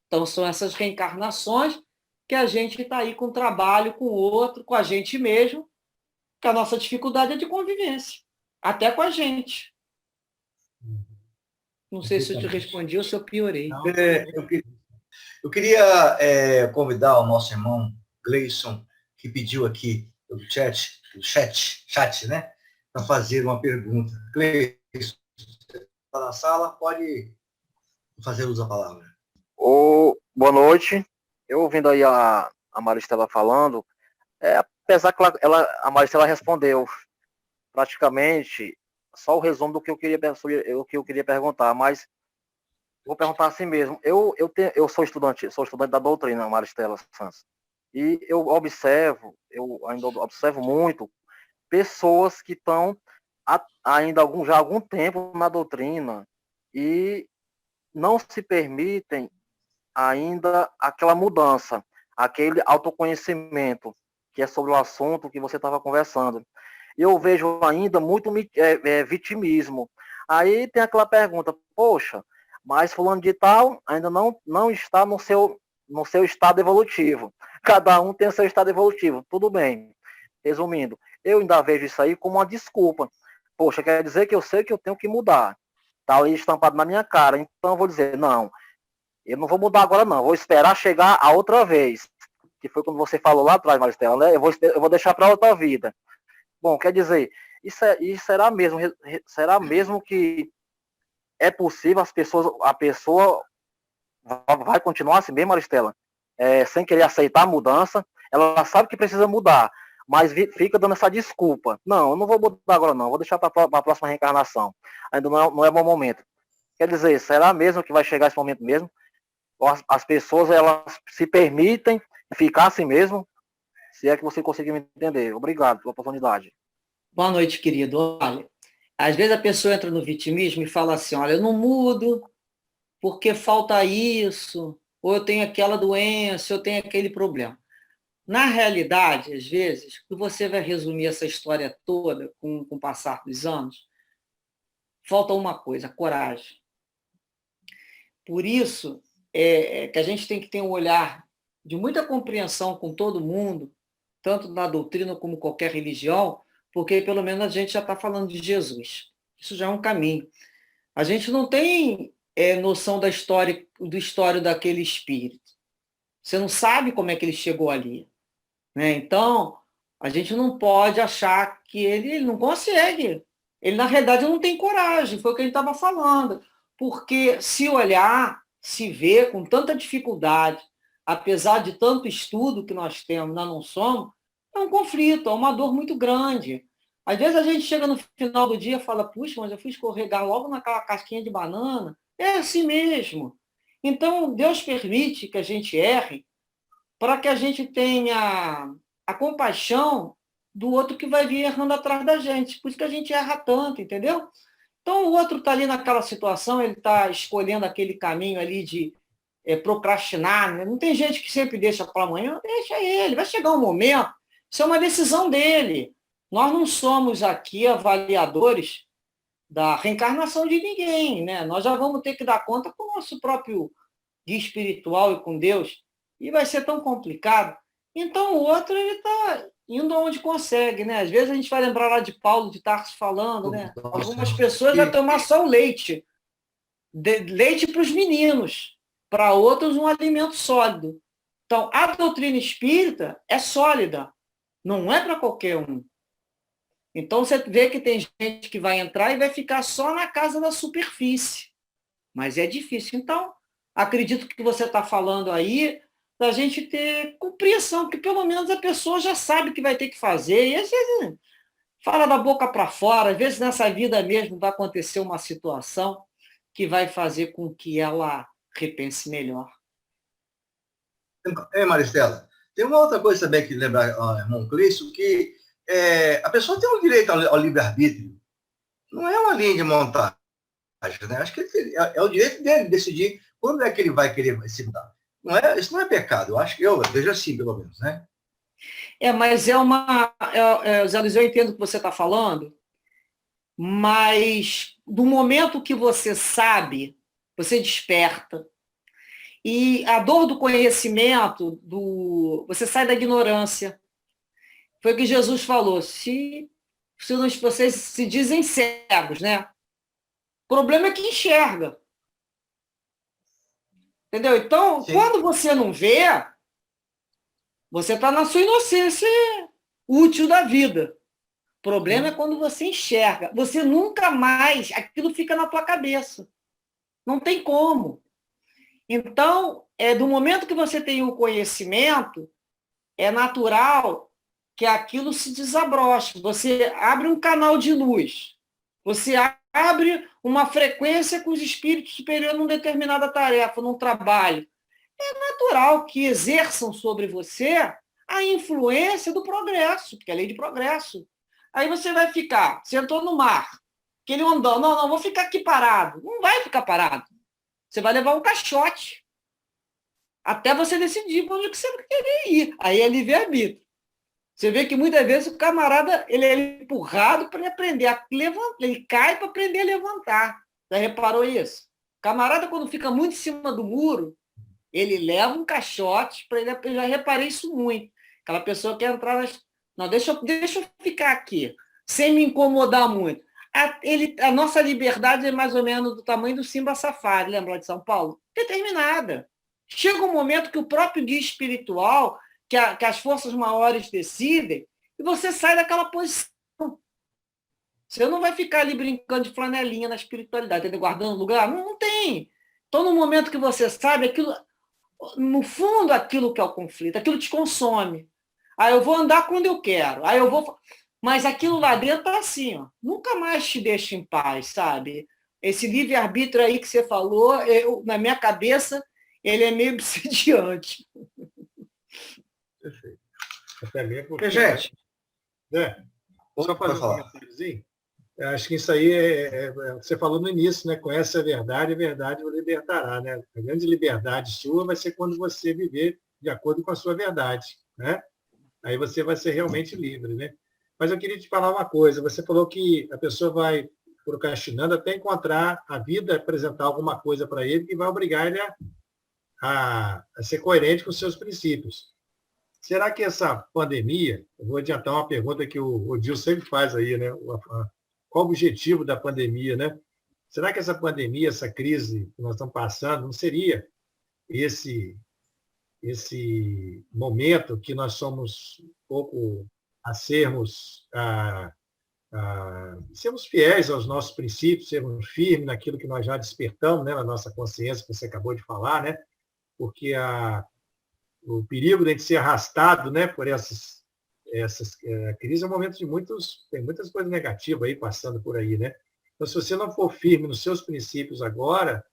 Então, são essas reencarnações que a gente está aí com o trabalho, com o outro, com a gente mesmo, que a nossa dificuldade é de convivência, até com a gente. Não sei se eu te respondi ou se eu piorei. Eu queria convidar o nosso irmão Gleison, que pediu aqui no chat, né? Para fazer uma pergunta. Gleison, está na sala, pode fazer uso da palavra. Boa noite. Eu ouvindo aí a Maristela falando, apesar que a Maristela respondeu praticamente só o resumo do que eu queria perguntar, mas vou perguntar assim mesmo. Eu sou estudante da doutrina, Maristela Santos, e eu ainda observo muito pessoas que estão ainda já há algum tempo na doutrina e não se permitem ainda aquela mudança, aquele autoconhecimento, que é sobre o assunto que você estava conversando. Eu vejo ainda muito vitimismo. Aí tem aquela pergunta, poxa, mas fulano de tal ainda não está no seu estado evolutivo. Cada um tem o seu estado evolutivo. Tudo bem. Resumindo, eu ainda vejo isso aí como uma desculpa. Poxa, quer dizer que eu sei que eu tenho que mudar. Está ali estampado na minha cara. Então eu vou dizer, não, eu não vou mudar agora não, vou esperar chegar a outra vez. Que foi quando você falou lá atrás, Maristela, né? Eu vou deixar para outra vida. Bom, quer dizer, isso será mesmo que é possível a pessoa vai continuar assim mesmo, Maristela, sem querer aceitar a mudança, ela sabe que precisa mudar, mas fica dando essa desculpa. Não, eu não vou mudar agora não, vou deixar para a próxima reencarnação. Ainda não é bom momento. Quer dizer, será mesmo que vai chegar esse momento mesmo? As pessoas, elas se permitem ficar assim mesmo? Se é que você conseguiu me entender. Obrigado pela oportunidade. Boa noite, querido. Olha, às vezes a pessoa entra no vitimismo e fala assim, olha, eu não mudo porque falta isso, ou eu tenho aquela doença, eu tenho aquele problema. Na realidade, às vezes, que você vai resumir essa história toda com o passar dos anos, falta uma coisa, coragem. Por isso que a gente tem que ter um olhar de muita compreensão com todo mundo, tanto na doutrina como qualquer religião, porque pelo menos a gente já está falando de Jesus. Isso já é um caminho. A gente não tem noção da história, do histórico daquele espírito. Você não sabe como é que ele chegou ali, né? Então, a gente não pode achar que ele não consegue. Ele, na realidade, não tem coragem, foi o que ele estava falando. Porque se olhar, se ver com tanta dificuldade, apesar de tanto estudo que nós temos, nós não somos, é um conflito, é uma dor muito grande. Às vezes a gente chega no final do dia e fala, puxa, mas eu fui escorregar logo naquela casquinha de banana. É assim mesmo. Então, Deus permite que a gente erre para que a gente tenha a compaixão do outro que vai vir errando atrás da gente. Por isso que a gente erra tanto, entendeu? Então, o outro está ali naquela situação, ele está escolhendo aquele caminho ali de procrastinar. Né? Não tem gente que sempre deixa para amanhã, deixa ele. Vai chegar um momento, isso é uma decisão dele. Nós não somos aqui avaliadores da reencarnação de ninguém. Né? Nós já vamos ter que dar conta com o nosso próprio guia espiritual e com Deus. E vai ser tão complicado. Então, o outro ele está indo aonde consegue, né? Às vezes a gente vai lembrar lá de Paulo de Tarso falando, né? Algumas pessoas vão tomar só o leite. Leite para os meninos, para outros um alimento sólido. Então, a doutrina espírita é sólida, não é para qualquer um. Então, você vê que tem gente que vai entrar e vai ficar só na casa da superfície. Mas é difícil. Então, acredito que você está falando aí da gente ter compreensão, que pelo menos a pessoa já sabe o que vai ter que fazer. E às vezes fala da boca para fora, às vezes nessa vida mesmo vai acontecer uma situação que vai fazer com que ela repense melhor. Maristela, tem uma outra coisa também que lembrar, irmão Clício, que a pessoa tem um direito ao livre-arbítrio. Não é uma linha de montagem, né? Acho que é o direito dele decidir quando é que ele vai querer se mudar. Isso não é pecado, eu vejo assim, pelo menos, né? Mas Zé Luiz, eu entendo o que você está falando, mas do momento que você sabe, você desperta. E a dor do conhecimento, você sai da ignorância. Foi o que Jesus falou, se vocês se dizem cegos, né? O problema é que enxerga. Entendeu? Então, sim, quando você não vê, Você está na sua inocência útil da vida. O problema é quando você enxerga. Você nunca mais, aquilo fica na tua cabeça. Não tem como. Então, do momento que você tem o conhecimento, é natural que aquilo se desabroche. Você abre um canal de luz. Você abre uma frequência com os espíritos superiores numa determinada tarefa, num trabalho. É natural que exerçam sobre você a influência do progresso, porque é lei de progresso. Aí você vai ficar, sentou no mar, aquele ondão, não, vou ficar aqui parado. Não vai ficar parado. Você vai levar um caixote até você decidir para onde que você vai querer ir. Aí é livre-arbítrio. Você vê que muitas vezes o camarada ele é empurrado para ele aprender a levantar, ele cai para aprender a levantar. Já reparou isso? O camarada, quando fica muito em cima do muro, ele leva um caixote para ele. Eu já reparei isso muito. Aquela pessoa que entrar nas... Não, deixa eu ficar aqui, sem me incomodar muito. A nossa liberdade é mais ou menos do tamanho do Simba Safari, lembra de São Paulo? Determinada. Chega um momento que o próprio guia espiritual, que as forças maiores decidem, e você sai daquela posição. Você não vai ficar ali brincando de flanelinha na espiritualidade, guardando lugar. Não tem. Então, no momento que você sabe, aquilo, no fundo, aquilo que é o conflito, aquilo te consome. Aí eu vou andar quando eu quero. Aí eu vou... Mas aquilo lá dentro tá assim, ó, nunca mais te deixa em paz, sabe? Esse livre-arbítrio aí que você falou, na minha cabeça, ele é meio obsidiante. Perfeito. Até mesmo porque... Gente, só fazer um comentáriozinho. Acho que isso aí você falou no início, né? Conhece a verdade o libertará, né? A grande liberdade sua vai ser quando você viver de acordo com a sua verdade, né? Aí você vai ser realmente livre, né? Mas eu queria te falar uma coisa. Você falou que a pessoa vai procrastinando até encontrar a vida, apresentar alguma coisa para ele que vai obrigar ele a ser coerente com os seus princípios. Será que essa pandemia, eu vou adiantar uma pergunta que o Odil sempre faz aí, né? Qual o objetivo da pandemia, né? Será que essa pandemia, essa crise que nós estamos passando, não seria esse momento que nós somos um pouco a sermos fiéis aos nossos princípios, sermos firmes naquilo que nós já despertamos, né, na nossa consciência, que você acabou de falar, né? Porque o perigo de a gente ser arrastado, né, por essas crises é um momento de tem muitas coisas negativas aí passando por aí, né? Então, se você não for firme nos seus princípios agora,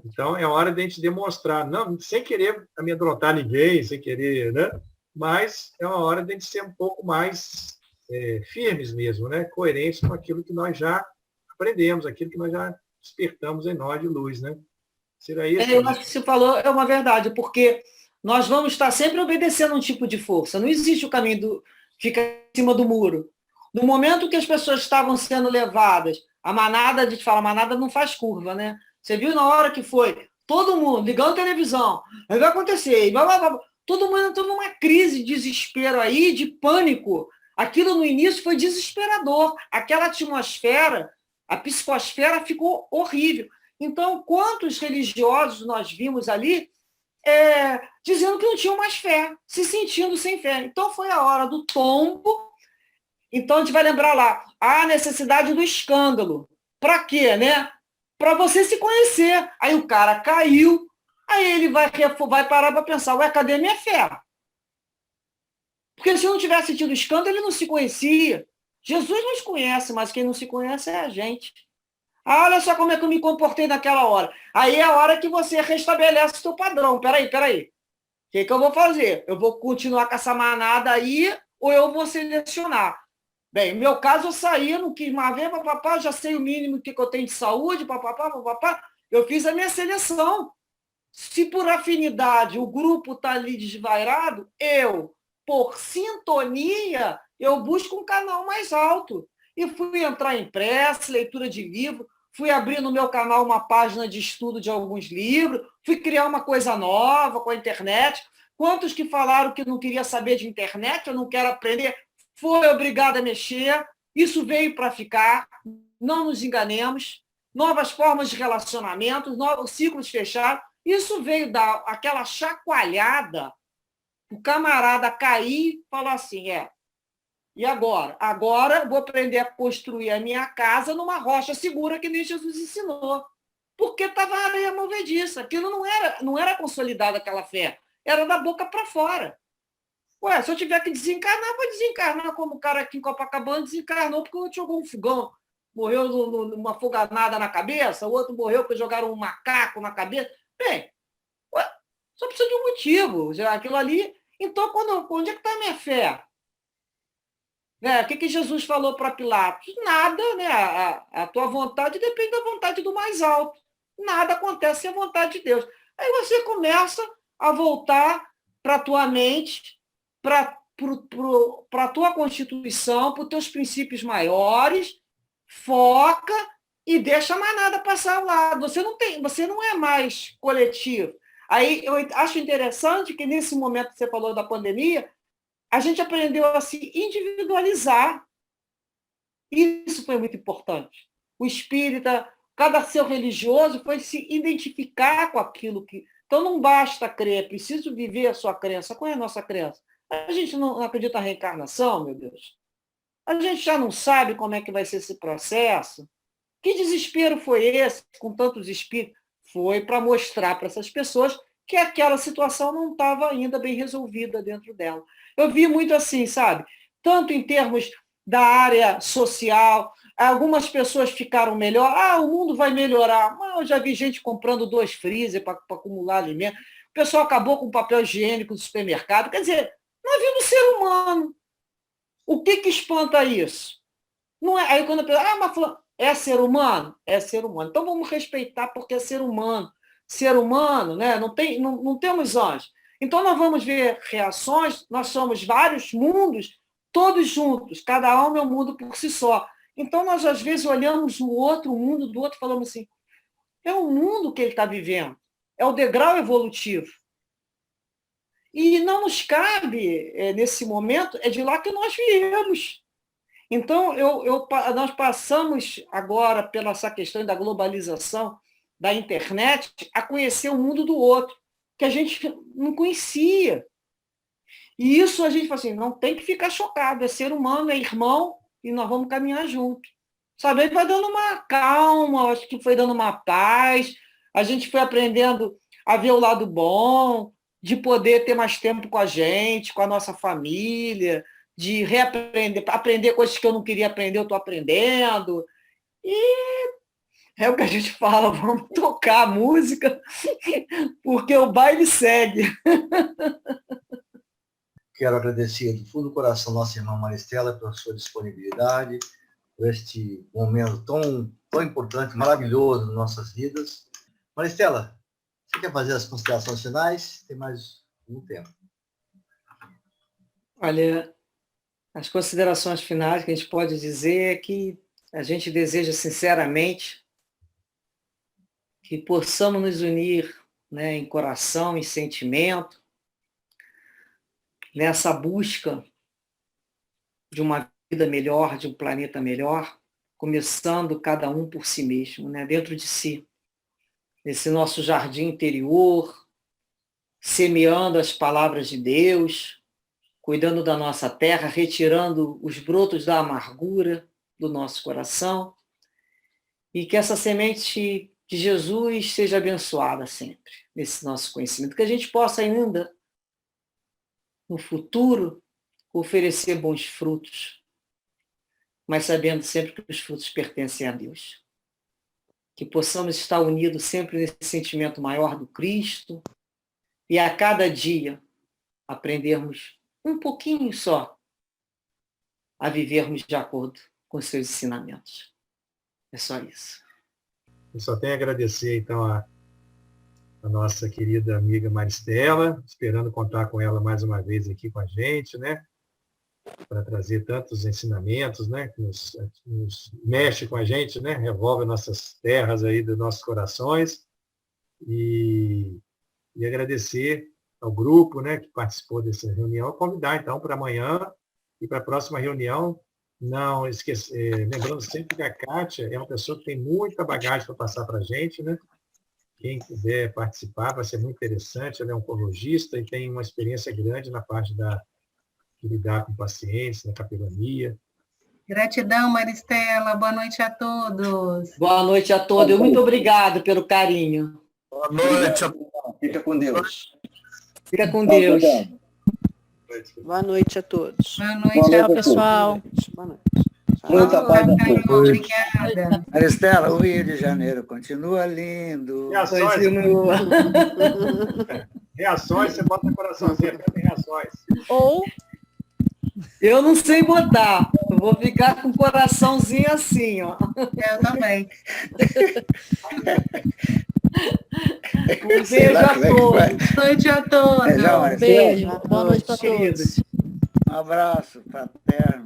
então é hora de a gente demonstrar, não, sem querer amedrontar ninguém, sem querer, né? Mas é uma hora de a gente ser um pouco mais firmes mesmo, né? Coerentes com aquilo que nós já aprendemos, aquilo que nós já despertamos em nós de luz, né? Será isso? Eu acho que você falou é uma verdade, porque nós vamos estar sempre obedecendo um tipo de força. Não existe o caminho do ficar em cima do muro. No momento que as pessoas estavam sendo levadas, a manada não faz curva, né? Você viu na hora que foi todo mundo ligando a televisão, aí vai acontecer, todo mundo entrou numa crise de desespero aí, de pânico. Aquilo no início foi desesperador. Aquela atmosfera, a psicosfera ficou horrível. Então, quantos religiosos nós vimos ali dizendo que não tinham mais fé, se sentindo sem fé. Então, foi a hora do tombo. Então, a gente vai lembrar lá, a necessidade do escândalo. Para quê, né? Para você se conhecer. Aí o cara caiu, aí ele vai parar para pensar, ué, cadê minha fé? Porque se não tivesse tido escândalo, ele não se conhecia. Jesus nos conhece, mas quem não se conhece é a gente. Ah, olha só como é que eu me comportei naquela hora. Aí é a hora que você restabelece o seu padrão. Peraí. O que eu vou fazer? Eu vou continuar com essa manada aí ou eu vou selecionar? Bem, no meu caso, eu saí, eu não quis mais ver, papapá, já sei o mínimo que eu tenho de saúde, papapá. Eu fiz a minha seleção. Se por afinidade o grupo está ali desvairado, por sintonia, eu busco um canal mais alto. E fui entrar em prece, leitura de livro, fui abrir no meu canal uma página de estudo de alguns livros, fui criar uma coisa nova com a internet. Quantos que falaram que não queria saber de internet, eu não quero aprender, foi obrigado a mexer. Isso veio para ficar, não nos enganemos. Novas formas de relacionamento, novos ciclos fechados. Isso veio dar aquela chacoalhada o camarada cair e falar assim, e agora? Agora vou aprender a construir a minha casa numa rocha segura, que nem Jesus ensinou. Porque estava areia movediça. Aquilo não era consolidada aquela fé. Era da boca para fora. Ué, se eu tiver que desencarnar, vou desencarnar como o cara aqui em Copacabana desencarnou porque jogou um fogão. Morreu numa foganada na cabeça, o outro morreu porque jogaram um macaco na cabeça. Bem, ué, só precisa de um motivo. Já aquilo ali. Então, onde é que está a minha fé? Né? O que Jesus falou para Pilatos? Nada, né? A tua vontade depende da vontade do mais alto. Nada acontece sem a vontade de Deus. Aí você começa a voltar para a tua mente, para a tua constituição, para os teus princípios maiores, foca e deixa mais nada passar ao lado. Você não é mais coletivo. Aí eu acho interessante que nesse momento que você falou da pandemia, a gente aprendeu a se individualizar. Isso foi muito importante. O espírita, cada ser religioso foi se identificar com aquilo que... Então, não basta crer, é preciso viver a sua crença. Qual é a nossa crença? A gente não acredita na reencarnação, meu Deus. A gente já não sabe como é que vai ser esse processo. Que desespero foi esse, com tantos espíritos? Foi para mostrar para essas pessoas que aquela situação não estava ainda bem resolvida dentro dela. Eu vi muito assim, sabe? Tanto em termos da área social, algumas pessoas ficaram melhor. O mundo vai melhorar. Mas eu já vi gente comprando 2 freezer para acumular alimento. O pessoal acabou com o papel higiênico do supermercado. Quer dizer, nós vimos ser humano. O que espanta isso? Não é, aí quando a pessoa, mas é ser humano? É ser humano. Então vamos respeitar porque é ser humano. Ser humano, né? Não temos anjos. Então nós vamos ver reações, nós somos vários mundos, todos juntos, cada alma é um mundo por si só. Então nós às vezes olhamos o outro mundo do outro e falamos assim, é o mundo que ele está vivendo, é o degrau evolutivo. E não nos cabe, nesse momento, é de lá que nós viemos. Então, nós passamos agora, pela essa questão da globalização, da internet, a conhecer o mundo do outro, que a gente não conhecia. E isso a gente fala assim, não tem que ficar chocado, é ser humano, é irmão, e nós vamos caminhar juntos. Sabe, ele vai dando uma calma, acho que foi dando uma paz, a gente foi aprendendo a ver o lado bom, de poder ter mais tempo com a gente, com a nossa família, de aprender coisas que eu não queria aprender, eu estou aprendendo. E é o que a gente fala, vamos tocar a música, porque o baile segue. Quero agradecer do fundo do coração nossa irmã Maristela pela sua disponibilidade, por este momento tão importante, maravilhoso nas nossas vidas. Maristela, você quer fazer as considerações finais? Tem mais um tempo. Olha, as considerações finais que a gente pode dizer é que a gente deseja sinceramente que possamos nos unir, né, em coração, em sentimento, nessa busca de uma vida melhor, de um planeta melhor, começando cada um por si mesmo, né, dentro de si, nesse nosso jardim interior, semeando as palavras de Deus, cuidando da nossa terra, retirando os brotos da amargura do nosso coração, e que essa semente de Jesus seja abençoada sempre, nesse nosso conhecimento, que a gente possa ainda, no futuro, oferecer bons frutos, mas sabendo sempre que os frutos pertencem a Deus. Que possamos estar unidos sempre nesse sentimento maior do Cristo, e a cada dia aprendermos um pouquinho só a vivermos de acordo com os seus ensinamentos. É só isso. Eu só tenho a agradecer, então, a nossa querida amiga Maristela, esperando contar com ela mais uma vez aqui com a gente, né? Para trazer tantos ensinamentos, né? Que nos mexe com a gente, né? Revolve nossas terras aí dos nossos corações. E agradecer ao grupo, né, que participou dessa reunião, convidar, então, para amanhã e para a próxima reunião. Não esquecer, lembrando sempre que a Kátia é uma pessoa que tem muita bagagem para passar para a gente, né? Quem quiser participar, vai ser muito interessante. Ela é oncologista e tem uma experiência grande na parte de lidar com pacientes, na capelania. Gratidão, Maristela. Boa noite a todos. Boa noite a todos. Muito obrigado pelo carinho. Boa noite. Fica com Deus. Fica com Deus. Boa noite a todos. Boa noite, Tchau, pessoal. Boa noite. Muita paz a todos. Obrigada. Maristela, o Rio de Janeiro continua lindo. Reações, Continua. reações, você bota no coraçãozinho, tem reações. Ou Eu não sei botar. Eu vou ficar com o coraçãozinho assim, ó. Eu também. Um beijo a todos. Boa noite a todos. Beijão, Maristela. beijo. Boa noite para queridos. todos. Um abraço fraterno.